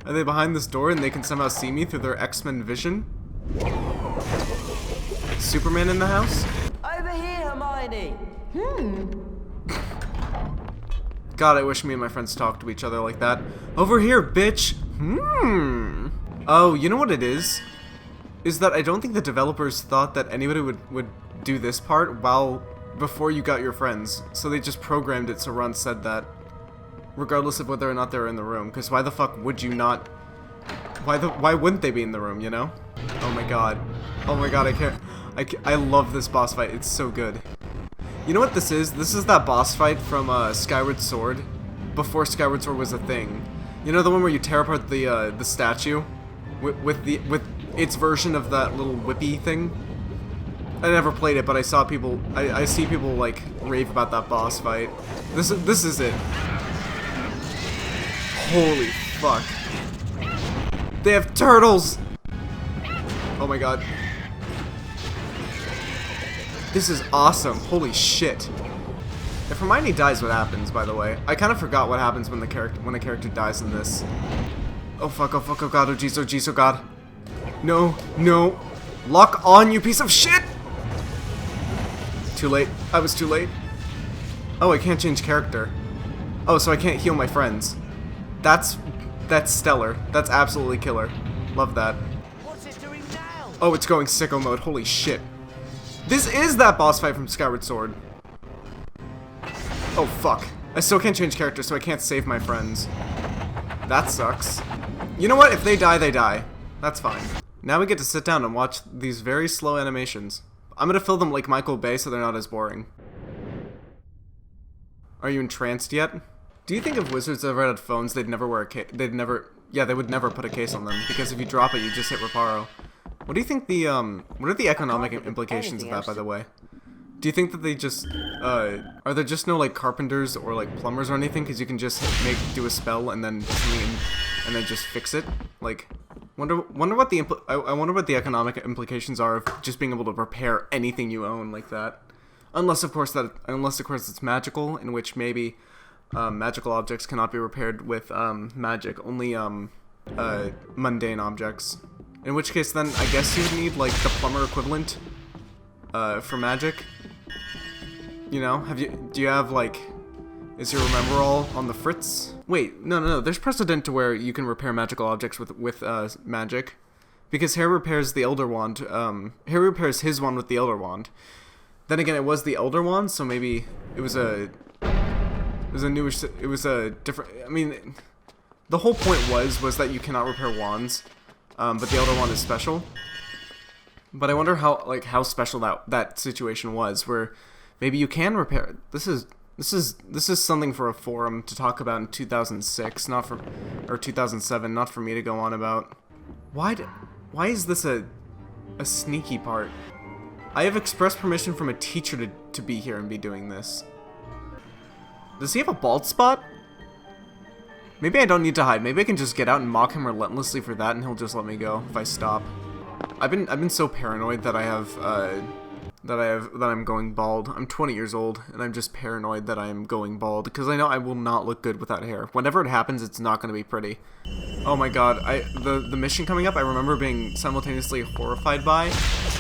Are they behind this door and they can somehow see me through their X-Men vision? Superman in the house? Over here, Hermione! God, I wish me and my friends talked to each other like that. Over here, bitch! Oh, you know what it is? Is that I don't think the developers thought that anybody would do this part before you got your friends. So they just programmed it so Ron said that. Regardless of whether or not they're in the room. Because why the fuck would you not... Why wouldn't they be in the room, you know? Oh my god. Oh my god, I love this boss fight. It's so good. You know what this is? This is that boss fight from Skyward Sword. Before Skyward Sword was a thing. You know the one where you tear apart the statue? With its version of that little whippy thing? I never played it, but I saw people... I see people, like, rave about that boss fight. This is it. Holy fuck. They have turtles! Oh my god. This is awesome. Holy shit. If Hermione dies, what happens, by the way? I kind of forgot what happens when a character dies in this. Oh fuck, oh fuck, oh god, oh jeez, oh god. No, no. Lock on, you piece of shit! Too late. I was too late. Oh, I can't change character. Oh, so I can't heal my friends. That's stellar. That's absolutely killer. Love that. What's it doing now? Oh, it's going sicko mode. Holy shit. This is that boss fight from Skyward Sword. Oh, fuck. I still can't change character, so I can't save my friends. That sucks. You know what? If they die, they die. That's fine. Now we get to sit down and watch these very slow animations. I'm gonna fill them like Michael Bay so they're not as boring. Are you entranced yet? Do you think if wizards ever had phones, they'd never wear a case? They would never put a case on them, because if you drop it, you just hit Reparo. What do you think the, what are the economic implications of that, by the way? Do you think that they just, are there just no, like, carpenters or, like, plumbers or anything? Because you can just do a spell and then just fix it? Like, wonder what I wonder what the economic implications are of just being able to repair anything you own like that. Unless, of course, it's magical, in which maybe... magical objects cannot be repaired with magic, only mundane objects. In which case then I guess you would need like the plumber equivalent for magic. You know, do you have like, is your remember all on the fritz? Wait, no, there's precedent to where you can repair magical objects with magic. Because Harry repairs the Elder Wand, Harry repairs his wand with the Elder Wand. Then again, it was the Elder Wand, so maybe it was a different, I mean, the whole point was that you cannot repair wands, but the Elder Wand is special. But I wonder how special that situation was, where maybe you can repair it. This is something for a forum to talk about in 2006, or 2007, not for me to go on about. Why is this a sneaky part? I have expressed permission from a teacher to be here and be doing this. Does he have a bald spot? Maybe I don't need to hide. Maybe I can just get out and mock him relentlessly for that, and he'll just let me go if I stop. I've been so paranoid that I have that I'm going bald. I'm 20 years old, and I'm just paranoid that I am going bald, because I know I will not look good without hair. Whenever it happens, it's not going to be pretty. Oh my god, the mission coming up, I remember being simultaneously horrified by,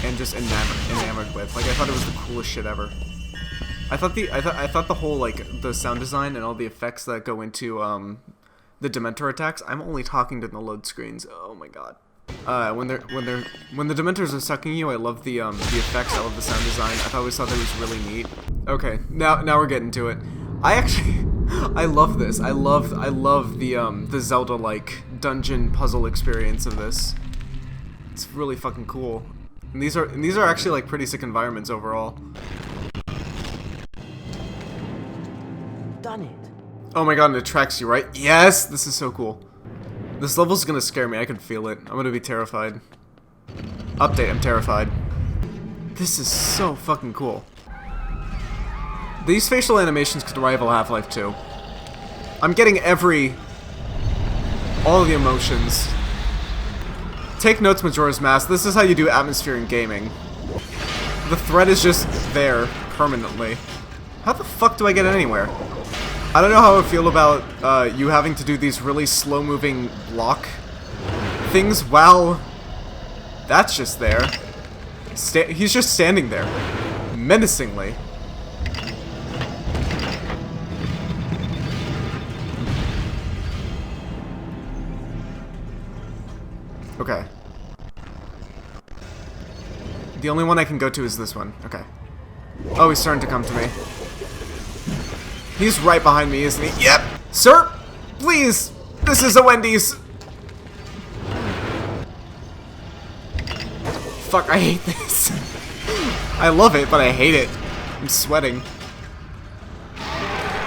and just enamored with. Like, I thought it was the coolest shit ever. I thought the whole, like, the sound design and all the effects that go into, the Dementor attacks, I'm only talking to the load screens. Oh my god. When the Dementors are sucking you, I love the effects, I love the sound design. I always thought that was really neat. Okay, now we're getting to it. I love this. I love the Zelda-like dungeon puzzle experience of this. It's really fucking cool. And these are actually like pretty sick environments overall. Done it. Oh my god, and it tracks you, right? Yes! This is so cool. This level's gonna scare me, I can feel it. I'm gonna be terrified. Update, I'm terrified. This is so fucking cool. These facial animations could rival Half-Life 2. I'm getting all of the emotions. Take notes, Majora's Mask. This is how you do atmosphere in gaming. The threat is just there, permanently. How the fuck do I get anywhere? I don't know how I feel about you having to do these really slow-moving block things while that's just there. He's just standing there, menacingly. Okay. The only one I can go to is this one. Okay. Oh, he's starting to come to me. He's right behind me, isn't he? Yep! Sir! Please! This is a Wendy's! Fuck, I hate this. I love it, but I hate it. I'm sweating.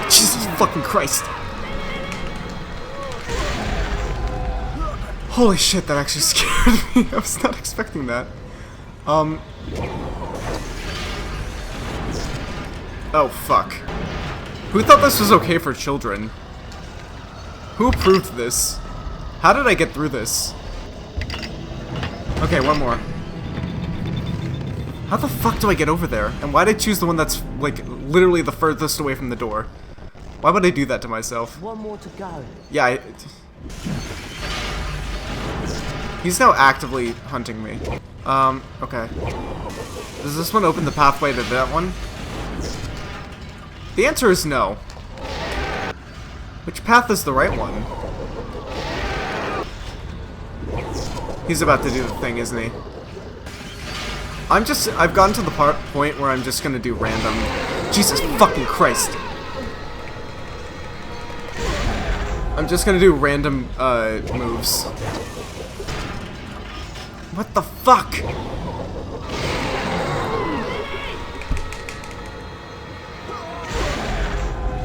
Jesus fucking Christ. Holy shit, that actually scared me. I was not expecting that. Oh, fuck. Who thought this was okay for children? Who approved this? How did I get through this? Okay, one more. How the fuck do I get over there? And why did I choose the one that's, like, literally the furthest away from the door? Why would I do that to myself? One more to go. Yeah, he's now actively hunting me. Okay. Does this one open the pathway to that one? The answer is no. Which path is the right one? He's about to do the thing, isn't he? I've gotten to the point where I'm just gonna do random. Jesus fucking Christ. I'm just gonna do random, moves. What the fuck?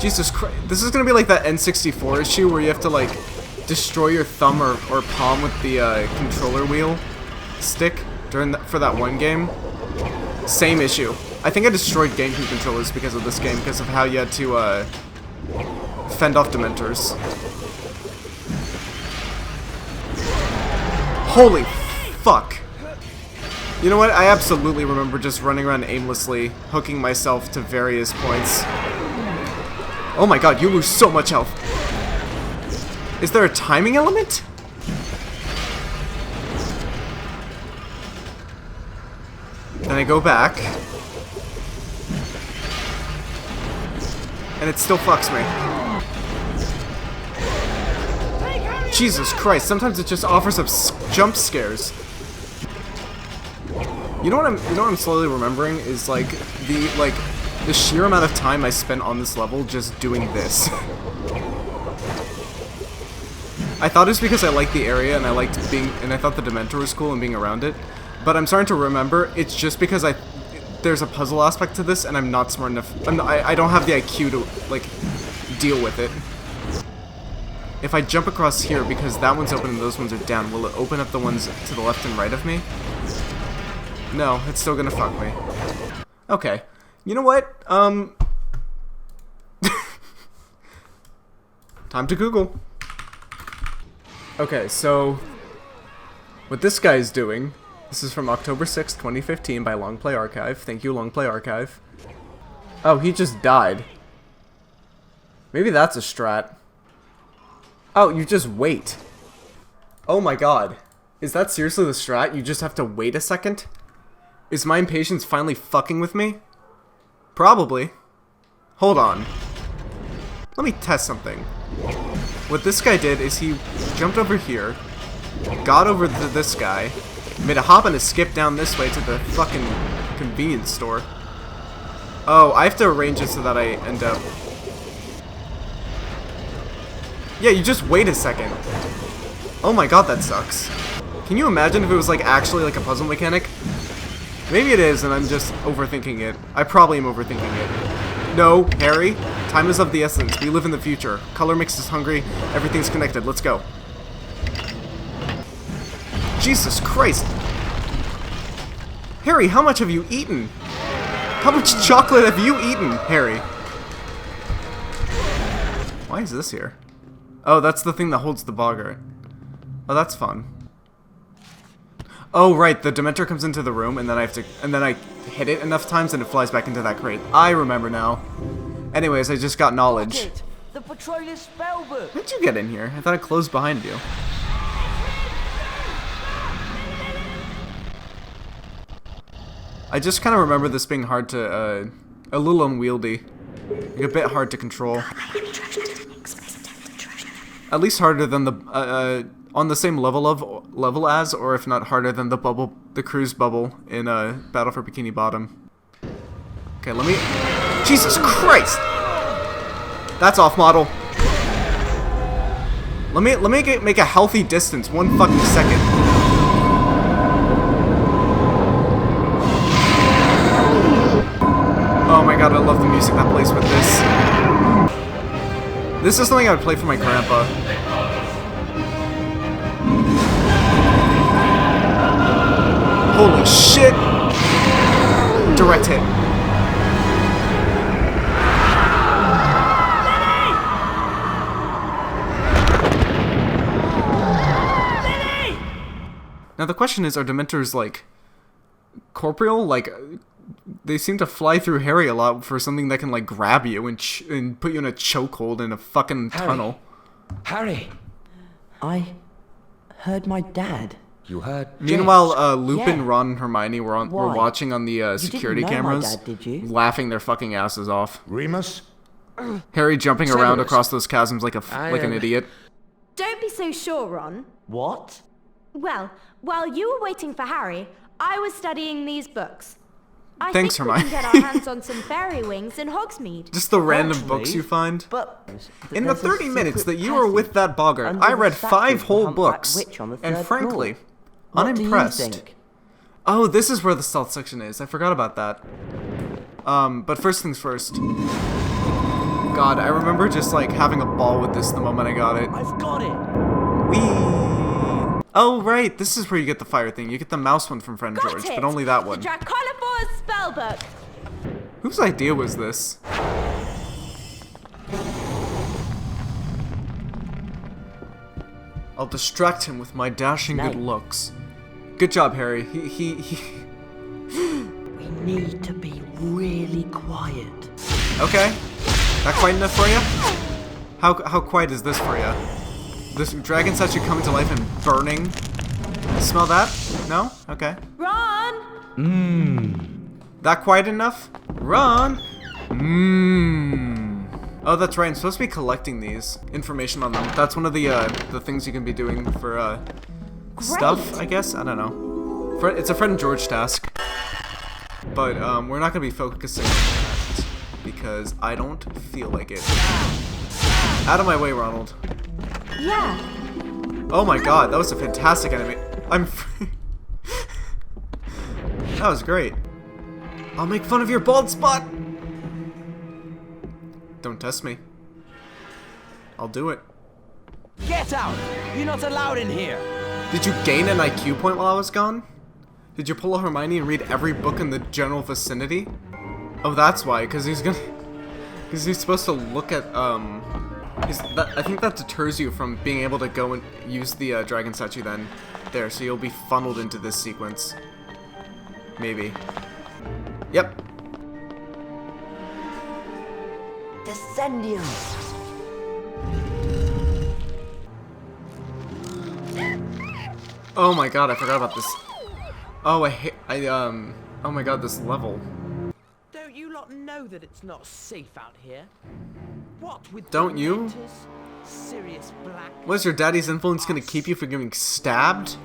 Jesus Christ. This is gonna be like that N64 issue where you have to, like, destroy your thumb or palm with the, controller wheel stick for that one game. Same issue. I think I destroyed GameCube controllers because of this game, because of how you had to, fend off Dementors. Holy fuck. You know what? I absolutely remember just running around aimlessly, hooking myself to various points. Oh my god, you lose so much health. Is there a timing element? Then I go back. And it still fucks me. Jesus Christ, sometimes it just offers up jump scares. You know what I'm slowly remembering is like the sheer amount of time I spent on this level just doing this. I thought it was because I liked the area and I thought the Dementor was cool and being around it. But I'm starting to remember it's just because there's a puzzle aspect to this and I'm not smart enough. I don't have the IQ to, like, deal with it. If I jump across here because that one's open and those ones are down, will it open up the ones to the left and right of me? No, it's still gonna fuck me. Okay. You know what? Time to Google. Okay, so what this guy is doing This is from October 6, 2015 by Long Play Archive. Thank you, Long Play Archive. Oh, he just died. Maybe that's a strat. Oh, you just wait. Oh my god. Is that seriously the strat? You just have to wait a second? Is my impatience finally fucking with me? Probably. Hold on. Let me test something. What this guy did is he jumped over here, got over to this guy, made a hop and a skip down this way to the fucking convenience store. Oh, I have to arrange it so that I end up... Yeah, you just wait a second. Oh my god, that sucks. Can you imagine if it was like actually like a puzzle mechanic? Maybe it is and I'm just overthinking it. I probably am overthinking it. No, Harry, time is of the essence. We live in the future. Color mix is hungry. Everything's connected. Let's go. Jesus Christ. Harry, how much have you eaten? How much chocolate have you eaten, Harry? Why is this here? Oh, that's the thing that holds the boggart. Oh, that's fun. Oh, right, the Dementor comes into the room, and then I hit it enough times, and it flies back into that crate. I remember now. Anyways, I just got knowledge. The Betrayer's spellbook. How'd you get in here? I thought it closed behind you. I just kind of remember this being hard to, a little unwieldy. Like a bit hard to control. At least harder than the, on the same level as, or if not harder than the cruise bubble in, Battle for Bikini Bottom. Okay, let me... Jesus Christ! That's off model. Let me make a healthy distance, 1 fucking second. Oh my god, I love the music that plays with this. This is something I would play for my grandpa. Holy shit! Direct hit. Now the question is, are Dementors, like, corporeal? Like, they seem to fly through Harry a lot for something that can, like, grab you and put you in a chokehold in a fucking tunnel. Harry! I heard my dad. You heard? Meanwhile, Lupin, Yeah. Ron, and Hermione were Why? watching on the security didn't know my cameras, dad, did you? laughing their fucking asses off. Remus? Harry jumping around Severus. across those chasms like an idiot. Don't be so sure, Ron. What? Well, while you were waiting for Harry, I was studying these books. I Thanks, think we Hermione. can get our hands on some fairy wings in Hogsmeade. Just the random Hogsmeade? books you find. But In the there's a 30 minutes secret that you were with that boggart, under I the read statue 5 of the whole humpback books, witch on the and third frankly, floor. What unimpressed. do you think? Oh, this is where the stealth section is. I forgot about that. But first things first. God, I remember just like having a ball with this the moment I got it. I've got it. Whee! Oh, right, this is where you get the fire thing. You get the mouse one from Friend Got George, it! but only that one. The Dracolifor's spellbook. Whose idea was this? I'll distract him with my dashing good Snape. looks. Good job, Harry. He We need to be really quiet. Okay. That quiet enough for you? How quiet is this for you? This dragon statue coming to life and burning? Smell that? No? Okay. Ron! That quiet enough? Run! Oh, that's right. I'm supposed to be collecting these. Information on them. That's one of the things you can be doing for, stuff, I guess? I don't know. It's a Friend George task. But, we're not gonna be focusing on that. Because I don't feel like it. Out of my way, Ronald. Yeah. Oh my god, that was a fantastic enemy. That was great. I'll make fun of your bald spot! Don't test me. I'll do it. Get out! You're not allowed in here! Did you gain an IQ point while I was gone? Did you pull a Hermione and read every book in the general vicinity? Oh, that's why, because he's supposed to look at, I think that deters you from being able to go and use the dragon statue then. there, so you'll be funneled into this sequence. Maybe. Yep. Descendium. Oh my god, I forgot about this. Oh, oh my god, this level. Don't you lot know that it's not safe out here? What with Don't you? dementors, Sirius Black. Was your daddy's influence gonna keep you from getting stabbed?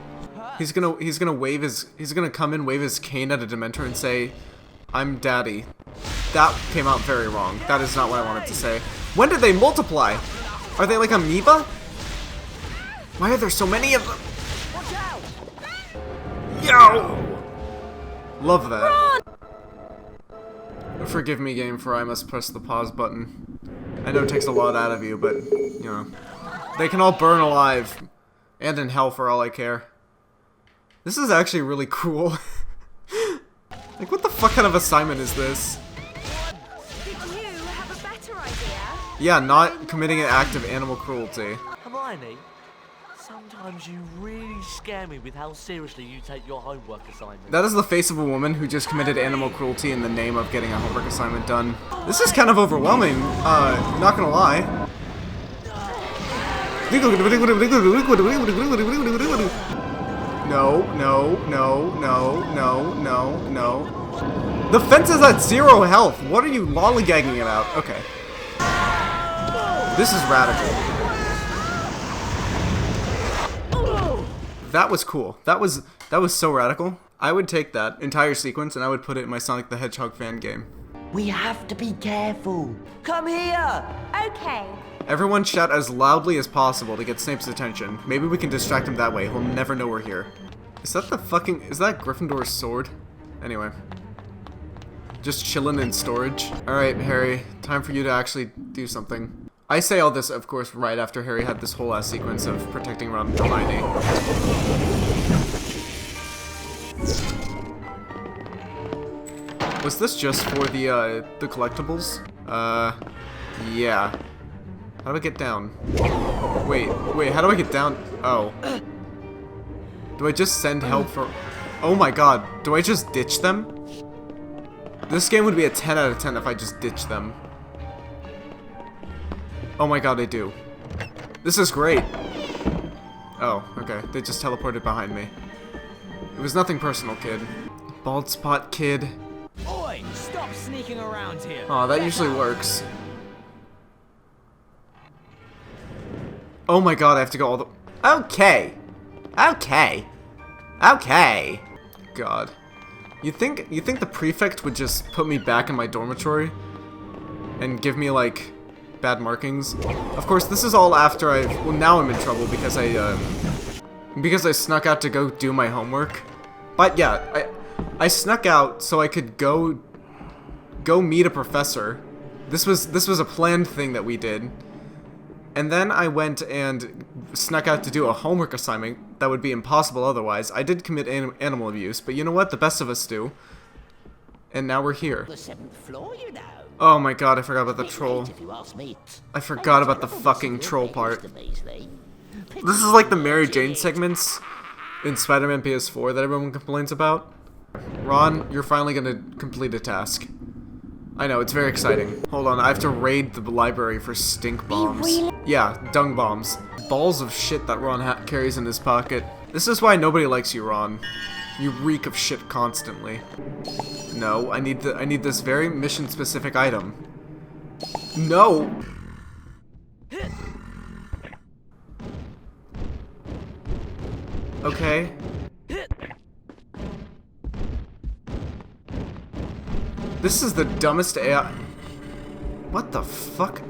He's gonna come in, wave his cane at a Dementor and say, "I'm daddy." That came out very wrong. That is not what I wanted to say. When did they multiply? Are they like amoeba? Why are there so many of them? Yo! Love that. Forgive me, game, for I must press the pause button. I know it takes a lot out of you, but, you know. They can all burn alive. And in hell for all I care. This is actually really cool. Like, what the fuck kind of assignment is this? Did you have a better idea? Yeah, not committing an act of animal cruelty. Hermione, sometimes you really scare me with how seriously you take your homework assignment. That is the face of a woman who just committed animal cruelty in the name of getting a homework assignment done. This is kind of overwhelming, not gonna lie. No, no, no, no, no, no, no. The fence is at 0 health. What are you lollygagging about? Okay. This is radical. That was cool. That was so radical. I would take that entire sequence and I would put it in my Sonic the Hedgehog fan game. We have to be careful. Come here. Okay. Everyone shout as loudly as possible to get Snape's attention. Maybe we can distract him that way. He'll never know we're here. Is that Gryffindor's sword? Anyway. Just chilling in storage. Alright, Harry. Time for you to actually do something. I say all this, of course, right after Harry had this whole ass sequence of protecting Ron and Hermione. Was this just for the collectibles? Yeah. How do I get down? Wait, how do I get down? Oh. Do I just send help for... Oh my god, do I just ditch them? This game would be a 10 out of 10 if I just ditched them. Oh my god, I do. This is great. Oh, okay, they just teleported behind me. It was nothing personal, kid. Bald spot, kid. Oi, stop sneaking around here. Aw, that usually works. Oh my god, I have to go all the... Okay! Okay! Okay! God. You think the prefect would just put me back in my dormitory? And give me, like, bad markings? Of course, this is all after I've... Well, now I'm in trouble because I snuck out to go do my homework. But yeah, I snuck out so I could go meet a professor. This was a planned thing that we did. And then I went and snuck out to do a homework assignment that would be impossible otherwise. I did commit animal abuse, but you know what? The best of us do. And now we're here. The 7th floor, you know. Oh my god, I forgot about the troll. If you ask me. I forgot about the fucking troll part. This is like the Mary Jane segments in Spider-Man PS4 that everyone complains about. Ron, you're finally gonna complete a task. I know, it's very exciting. Hold on, I have to raid the library for stink bombs. Yeah, dung bombs. Balls of shit that Ron carries in his pocket. This is why nobody likes you, Ron. You reek of shit constantly. No, I need this very mission-specific item. No! Okay. This is the dumbest AI. What the fuck?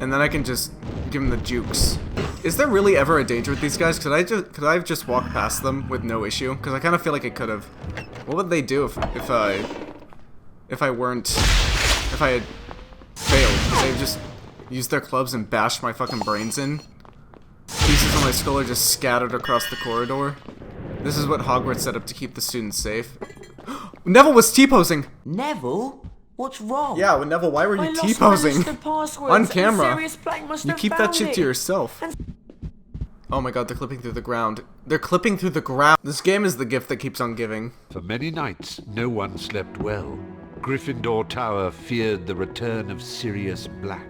And then I can just give him the jukes. Is there really ever a danger with these guys? Could I have just walked past them with no issue? Because I kind of feel like I could have. What would they do if I had failed? They've just used their clubs and bashed my fucking brains in. Pieces of my skull are just scattered across the corridor. This is what Hogwarts set up to keep the students safe. Neville was T-posing! Neville? What's wrong? Yeah, well, Neville, why were you T-posing? On camera. You keep that shit to yourself. Oh my god, they're clipping through the ground. They're clipping through the ground. This game is the gift that keeps on giving. For many nights, no one slept well. Gryffindor Tower feared the return of Sirius Black.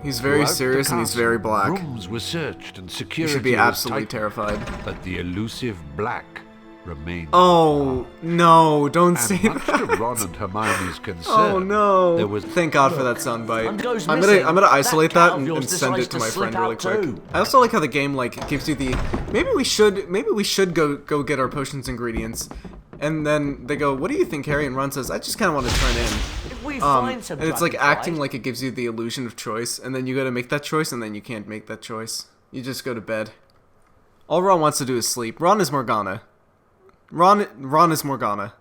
He's very Throughout the serious and he's castle, very black. Rooms were searched and You security should be was absolutely tightened, terrified. but the elusive Black remained. Oh, no, don't say And much to that. Ron and Hermione's concern, Oh no. there was Thank God for that soundbite. One goes I'm missing. gonna isolate That cat that of and yours send decides it to to my slip friend really out quick. too. I also like how the game like gives you the maybe we should go get our potions ingredients. And then they go, what do you think, Harry? And Ron says, I just kind of want to turn in. If we find some And it's like dragonflies- acting like it gives you the illusion of choice, and then you gotta make that choice, and then you can't make that choice. You just go to bed. All Ron wants to do is sleep. Ron is Morgana. Ron is Morgana.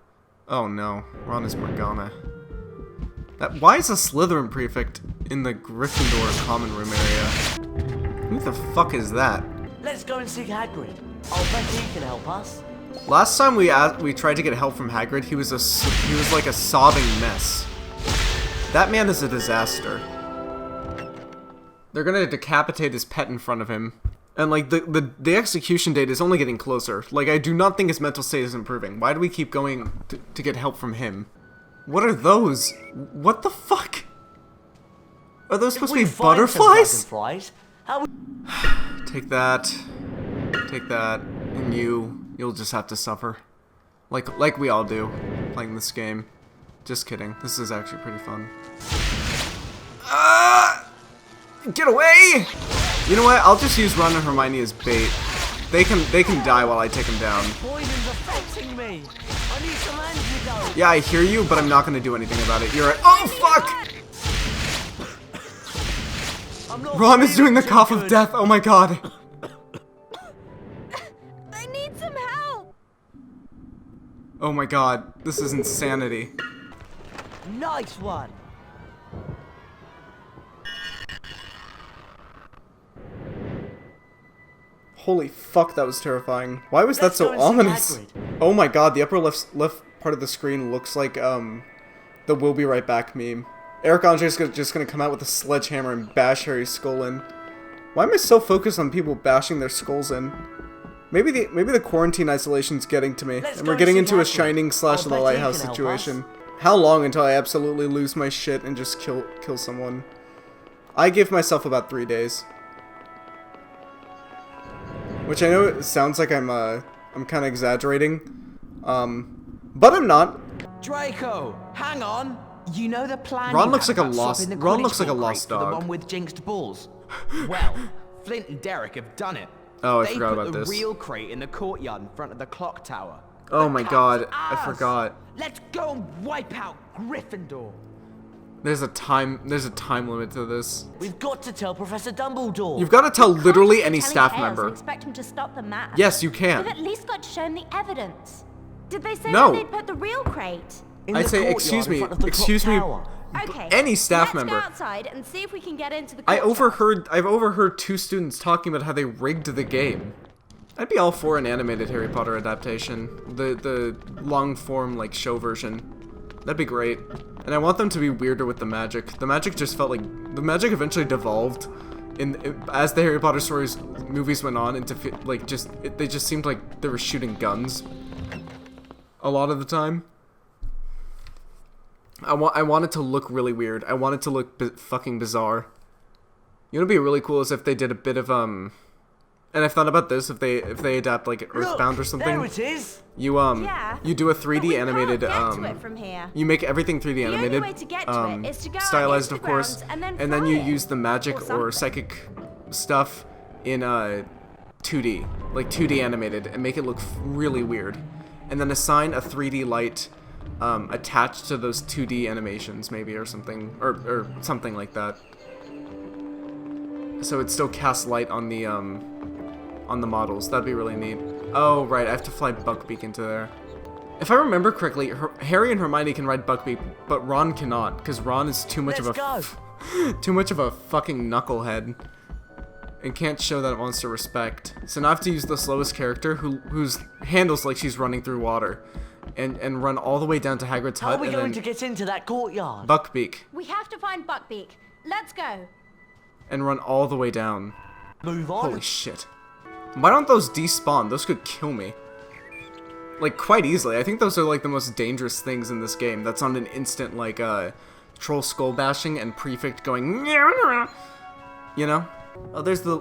Oh no, Ron is Morgana. Why is a Slytherin prefect in the Gryffindor common room area? Who the fuck is that? Let's go and seek Hagrid. I'll bet he can help us. Last time we tried to get help from Hagrid, he was like a sobbing mess. That man is a disaster. They're gonna decapitate his pet in front of him. And like the execution date is only getting closer. Like I do not think his mental state is improving. Why do we keep going to get help from him? What are those? What the fuck? Are those supposed to be butterflies? How Take that. Take that. And you'll just have to suffer. Like we all do playing this game. Just kidding. This is actually pretty fun. Get away! You know what? I'll just use Ron and Hermione as bait. They can die while I take them down. poison's affecting me. I need some antidote. Yeah, I hear you, but I'm not gonna do anything about it. You're right. Oh fuck! I'm not Ron is doing the feeling cough too of good. death. Oh my god. I need some help. Oh my god. This is insanity. Nice one. Holy fuck, that was terrifying. Why was Let's that go so and see ominous? Hagrid. Oh my god, the upper left part of the screen looks like the "We'll be right back" meme. Eric Andre's just gonna come out with a sledgehammer and bash Harry's skull in. Why am I so focused on people bashing their skulls in? Maybe the quarantine isolation's getting to me, Let's and go we're getting and see into a Hagrid. Shining slash I'll The bet he Lighthouse can help situation. How long until I absolutely lose my shit and just kill someone? I give myself about 3 days. Which I know it sounds like I'm kind of exaggerating, but I'm not. Draco, hang on. You know the plan. Ron you looks had like a about lost- swapping the Ron Quidditch looks like a ball lost crate for dog. The one with jinxed balls. Well, Flint and Derek have done it. Oh, I they forgot put about the this. real crate in the courtyard in front of the clock tower. Oh The my cup's god, I ours. forgot. Let's go and wipe out Gryffindor. There's a time limit to this. We've got to tell Professor Dumbledore. You've got to tell literally Can't any just be staff telling tales member. and expect him to stop the math. Yes, you We've can. at least got to show him the evidence. Did they say No. where they'd put the real crate? In I the say, courtyard excuse in me, front of the clock excuse me. tower. Okay. Any staff let's member. go outside and see if we can get into the I've courtyard. overheard 2 students talking about how they rigged the game. I'd be all for an animated Harry Potter adaptation. The long form like show version. That'd be great. And I want them to be weirder with the magic. The magic just felt like the magic eventually devolved as the Harry Potter stories movies went on into like they just seemed like they were shooting guns a lot of the time. I want it to look really weird. I want it to look fucking bizarre. You know what'd be really cool is if they did a bit of and I've thought about this if they adapt like Earthbound or something. There it is. You Yeah, you do a but 3D we animated can't get to it from here. you make everything 3D The only animated. way to get to it is to go out stylized into of the course. grounds and then you fly it, use the magic or or something. psychic stuff in 2D, like 2D animated, and make it look really weird. And then assign a 3D light attached to those 2D animations maybe or something or something like that. So it still casts light on the models. That'd be really neat. Oh, right, I have to fly Buckbeak into there. If I remember correctly, Harry and Hermione can ride Buckbeak, but Ron cannot, because Ron is too much Let's of go. a too much of a fucking knucklehead, and can't show that monster respect. So now I have to use the slowest character, whose handles like she's running through water, and run all the way down to Hagrid's How hut, are we and going then to get into that courtyard? Buckbeak, We have to find Buckbeak. Let's go. and run all the way down. Move on. Holy shit. Why don't those despawn? Those could kill me. Like, quite easily. I think those are, like, the most dangerous things in this game. That's on an instant, like, troll skull bashing and prefect going, you know? Oh, there's the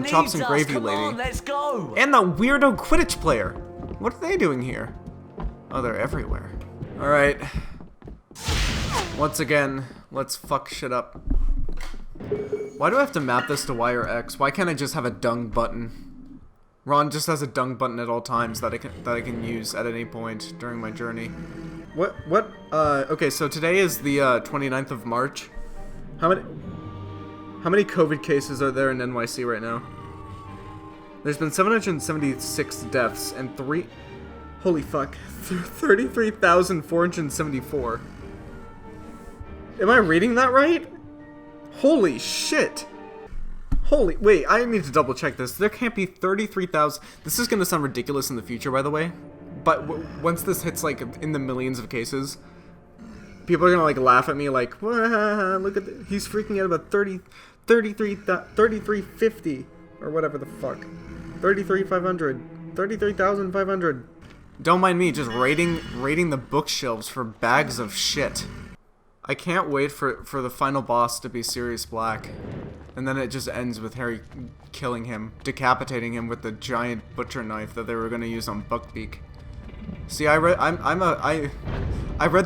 chops and gravy Come lady. on, let's go. And that weirdo Quidditch player. What are they doing here? Oh, they're everywhere. Alright. Once again, let's fuck shit up. Why do I have to map this to Y or X? Why can't I just have a dung button? Ron just has a dung button at all times that I can use at any point during my journey. Okay, so today is the 29th of March. How many COVID cases are there in NYC right now? There's been 776 deaths and holy fuck, 33,474. Am I reading that right? Holy shit. Wait, I need to double check this. There can't be 33,000. This is gonna sound ridiculous in the future, by the way. But once this hits, like, in the millions of cases, people are gonna, like, laugh at me like, look at he's freaking out about 3350, or whatever the fuck. 33,500. Don't mind me, just raiding the bookshelves for bags of shit. I can't wait for the final boss to be Sirius Black. And then it just ends with Harry killing him, decapitating him with the giant butcher knife that they were gonna use on Buckbeak. See, I read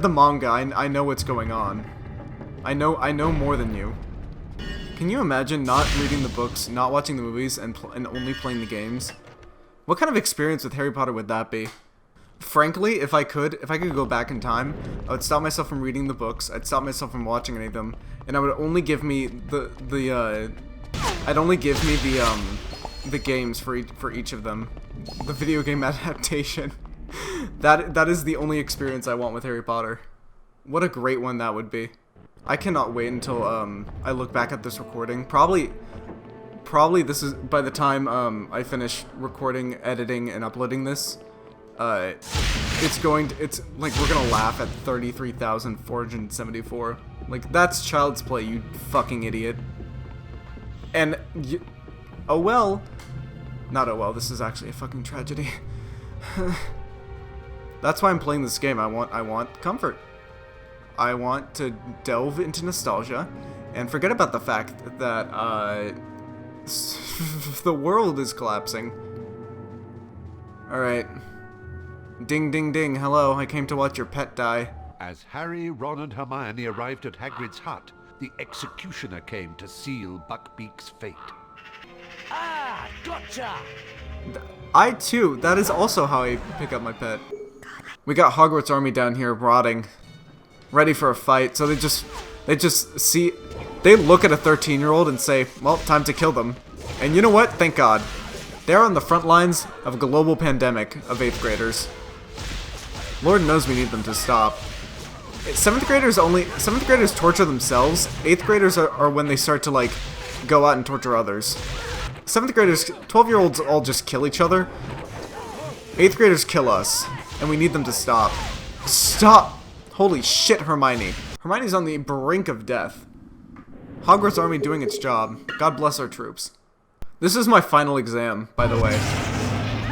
the manga. I know what's going on. I know more than you. Can you imagine not reading the books, not watching the movies, and only playing the games? What kind of experience with Harry Potter would that be? Frankly, if I could go back in time, I would stop myself from reading the books. I'd stop myself from watching any of them, and I would only give me the games for each of them, the video game adaptation. That is the only experience I want with Harry Potter. What a great one that would be. I cannot wait until I look back at this recording. Probably this is by the time I finish recording, editing, and uploading this. It's like we're gonna laugh at 33,474. Like, that's child's play, you fucking idiot. And oh well, not oh well. This is actually a fucking tragedy. That's why I'm playing this game. I want comfort. I want to delve into nostalgia and forget about the fact that the world is collapsing. All right. Ding, ding, ding. Hello, I came to watch your pet die. As Harry, Ron, and Hermione arrived at Hagrid's hut, the executioner came to seal Buckbeak's fate. Ah, gotcha! That is also how I pick up my pet. We got Hogwarts army down here rotting, ready for a fight. So they just look at a 13-year-old and say, well, time to kill them. And you know what? Thank God. They're on the front lines of a global pandemic of 8th graders. Lord knows we need them to stop. 7th graders torture themselves. 8th graders are when they start to, like, go out and torture others. 7th graders, 12-year-olds all just kill each other. 8th graders kill us, and we need them to stop. Stop! Holy shit, Hermione. Hermione's on the brink of death. Hogwarts army doing its job. God bless our troops. This is my final exam, by the way.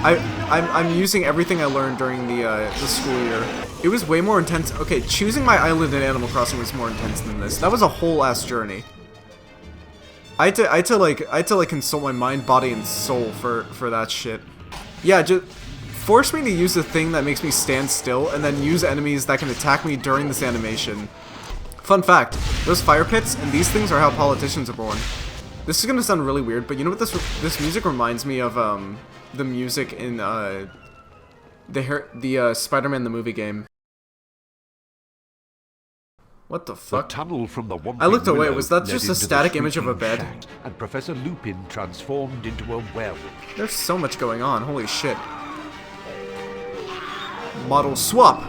I'm using everything I learned during the school year. It was way more intense. Okay, choosing my island in Animal Crossing was more intense than this. That was a whole ass journey. I had to consult my mind, body, and soul for that shit. Yeah, just force me to use the thing that makes me stand still, and then use enemies that can attack me during this animation. Fun fact: those fire pits and these things are how politicians are born. This is gonna sound really weird, but you know what this music reminds me of? The music in the Spider-Man the movie game. What the fuck? The tunnel from the I looked away. Willow Was that led just a into the static image of a shrieking bed? shaft, and Professor Lupin transformed into a werewolf. There's so much going on. Holy shit. Model swap.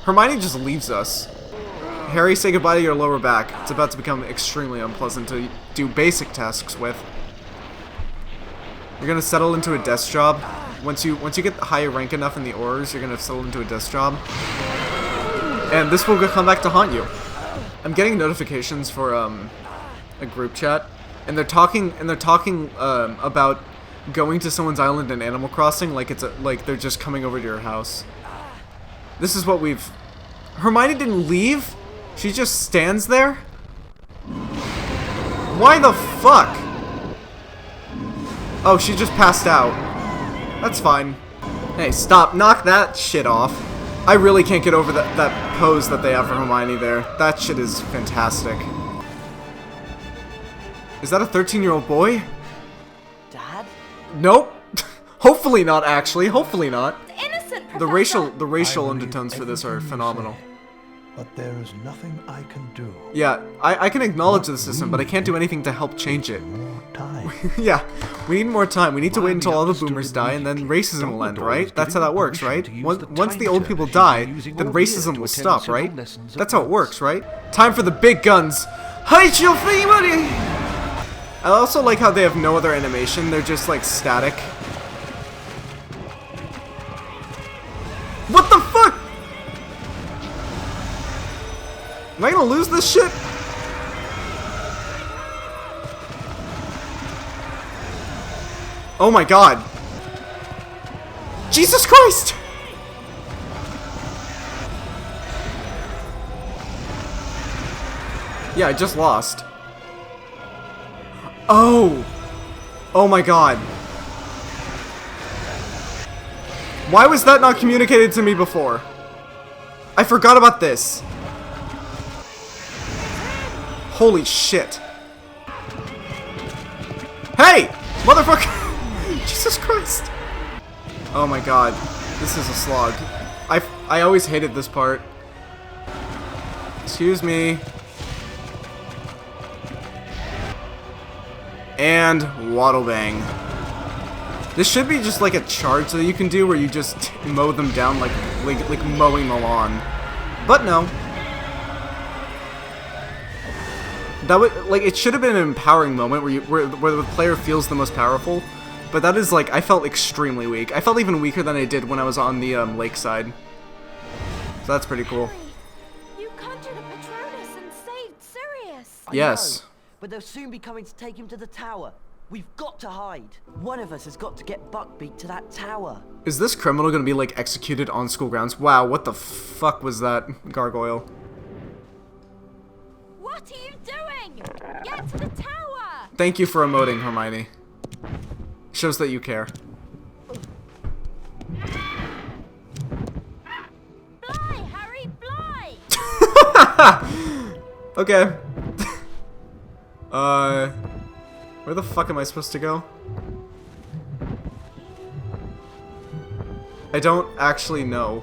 Hermione just leaves us. Harry, say goodbye to your lower back. It's about to become extremely unpleasant to do basic tasks with. You're gonna settle into a desk job. Once you get high rank enough in the Aurors, you're gonna settle into a desk job. And this will come back to haunt you. I'm getting notifications for a group chat and they're talking about going to someone's island in Animal Crossing like like they're just coming over to your house. This is what we've... Hermione didn't leave? She just stands there? Why the fuck? Oh, she just passed out. That's fine. Hey, stop. Knock that shit off. I really can't get over that pose that they have for Hermione there. That shit is fantastic. Is that a 13-year-old boy? Dad? Nope. Hopefully not, actually. Hopefully not. Innocent, Professor. The racial undertones for this are phenomenal. But there is nothing I can do. Yeah, I can acknowledge the system, but I can't do anything to help change it. More time. Yeah, we need more time. We need to wait until all the boomers die, and then racism will end, right? That's how that works, right? Once the old people die, then racism will stop, right? That's how it works, right? Time for the big guns. Hide your family! I also like how they have no other animation. They're just, like, static. What the fuck? Am I gonna lose this shit? Oh my god. Jesus Christ! Yeah, I just lost. Oh! Oh my god. Why was that not communicated to me before? I forgot about this. Holy shit. Hey! Motherfucker! Jesus Christ. Oh my god. This is a slog. I always hated this part. Excuse me. And waddle bang. This should be just like a charge that you can do where you just mow them down like mowing the lawn. But no. That would, like, it should have been an empowering moment where the player feels the most powerful. But that is, like, I felt extremely weak. I felt even weaker than I did when I was on the lakeside. So that's pretty cool. You conjured a Patronus and saved Sirius. Yes. I know, but they'll soon be coming to take him to the tower. We've got to hide. One of us has got to get Buckbeak to that tower. Is this criminal gonna be, like, executed on school grounds? Wow, what the fuck was that, gargoyle? What are you doing? Get to the tower! Thank you for emoting, Hermione. Shows that you care. Fly, Harry, fly! Okay. Where the fuck am I supposed to go? I don't actually know.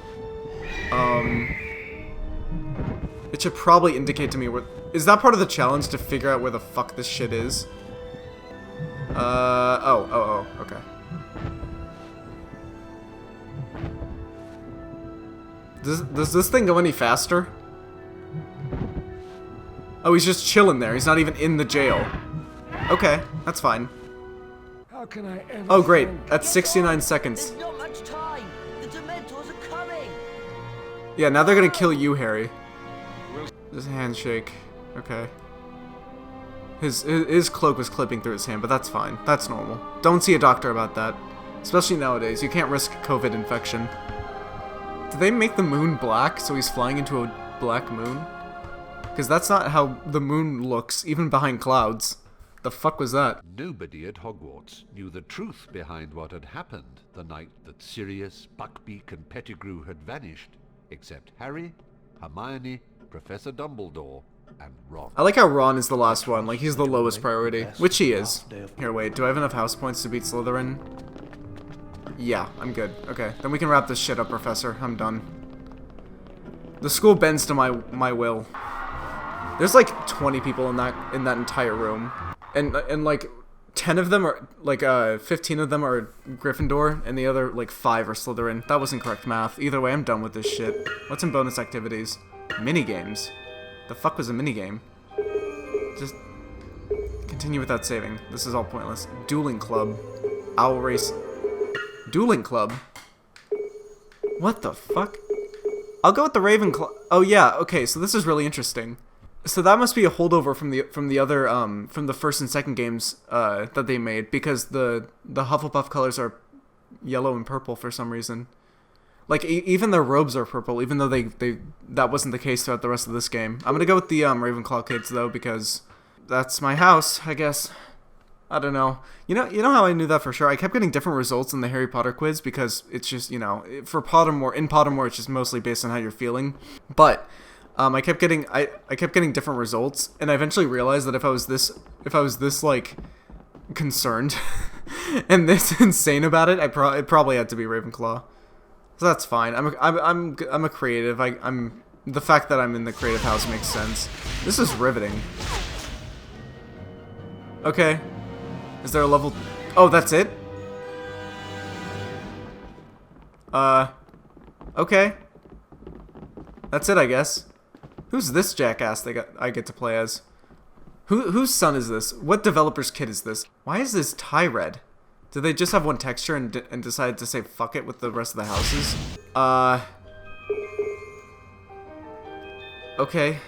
It should probably indicate to me where... Is that part of the challenge to figure out where the fuck this shit is? Oh, okay. Does this thing go any faster? Oh, he's just chilling there. He's not even in the jail. Okay, that's fine. How can I ever... Oh, great. That's 69 seconds. There's not much time. The Dementors are coming. Yeah, now they're gonna kill you, Harry. Just handshake. Okay. His cloak was clipping through his hand, but that's fine. That's normal. Don't see a doctor about that. Especially nowadays. You can't risk COVID infection. Did they make the moon black so he's flying into a black moon? Because that's not how the moon looks, even behind clouds. The fuck was that? Nobody at Hogwarts knew the truth behind what had happened the night that Sirius, Buckbeak, and Pettigrew had vanished, except Harry, Hermione, Professor Dumbledore, and Ron. I like how Ron is the last one, like he's the lowest priority, which he is. Here, wait, do I have enough house points to beat Slytherin? Yeah, I'm good. Okay, then we can wrap this shit up, Professor. I'm done. The school bends to my will. There's like 20 people in that entire room, and like 10 of them are like 15 of them are Gryffindor, and the other like 5 are Slytherin. That wasn't correct math. Either way, I'm done with this shit. What's in bonus activities? Minigames. The fuck was a minigame? Just continue without saving. This is all pointless. Dueling club. Owl race. Dueling club. What the fuck? I'll go with the Ravenclaw. Oh yeah, okay, so this is really interesting. So that must be a holdover from the other from the first and second games that they made, because the Hufflepuff colors are yellow and purple for some reason. Like even their robes are purple, even though they that wasn't the case throughout the rest of this game. I'm gonna go with the Ravenclaw kids though, because that's my house, I guess. I don't know. You know how I knew that for sure? I kept getting different results in the Harry Potter quiz because it's just, you know, for Pottermore, in Pottermore, it's just mostly based on how you're feeling. But I kept getting different results, and I eventually realized that if I was this like concerned and this insane about it, it probably had to be Ravenclaw. So that's fine. I'm a creative. I'm the fact that I'm in the creative house makes sense. This is riveting. Okay. Is there a level? Oh, that's it? Okay. That's it, I guess. Who's this jackass I get to play as? Whose son is this? What developer's kid is this? Why is this tie red? Did they just have one texture and decided to say fuck it with the rest of the houses? Okay.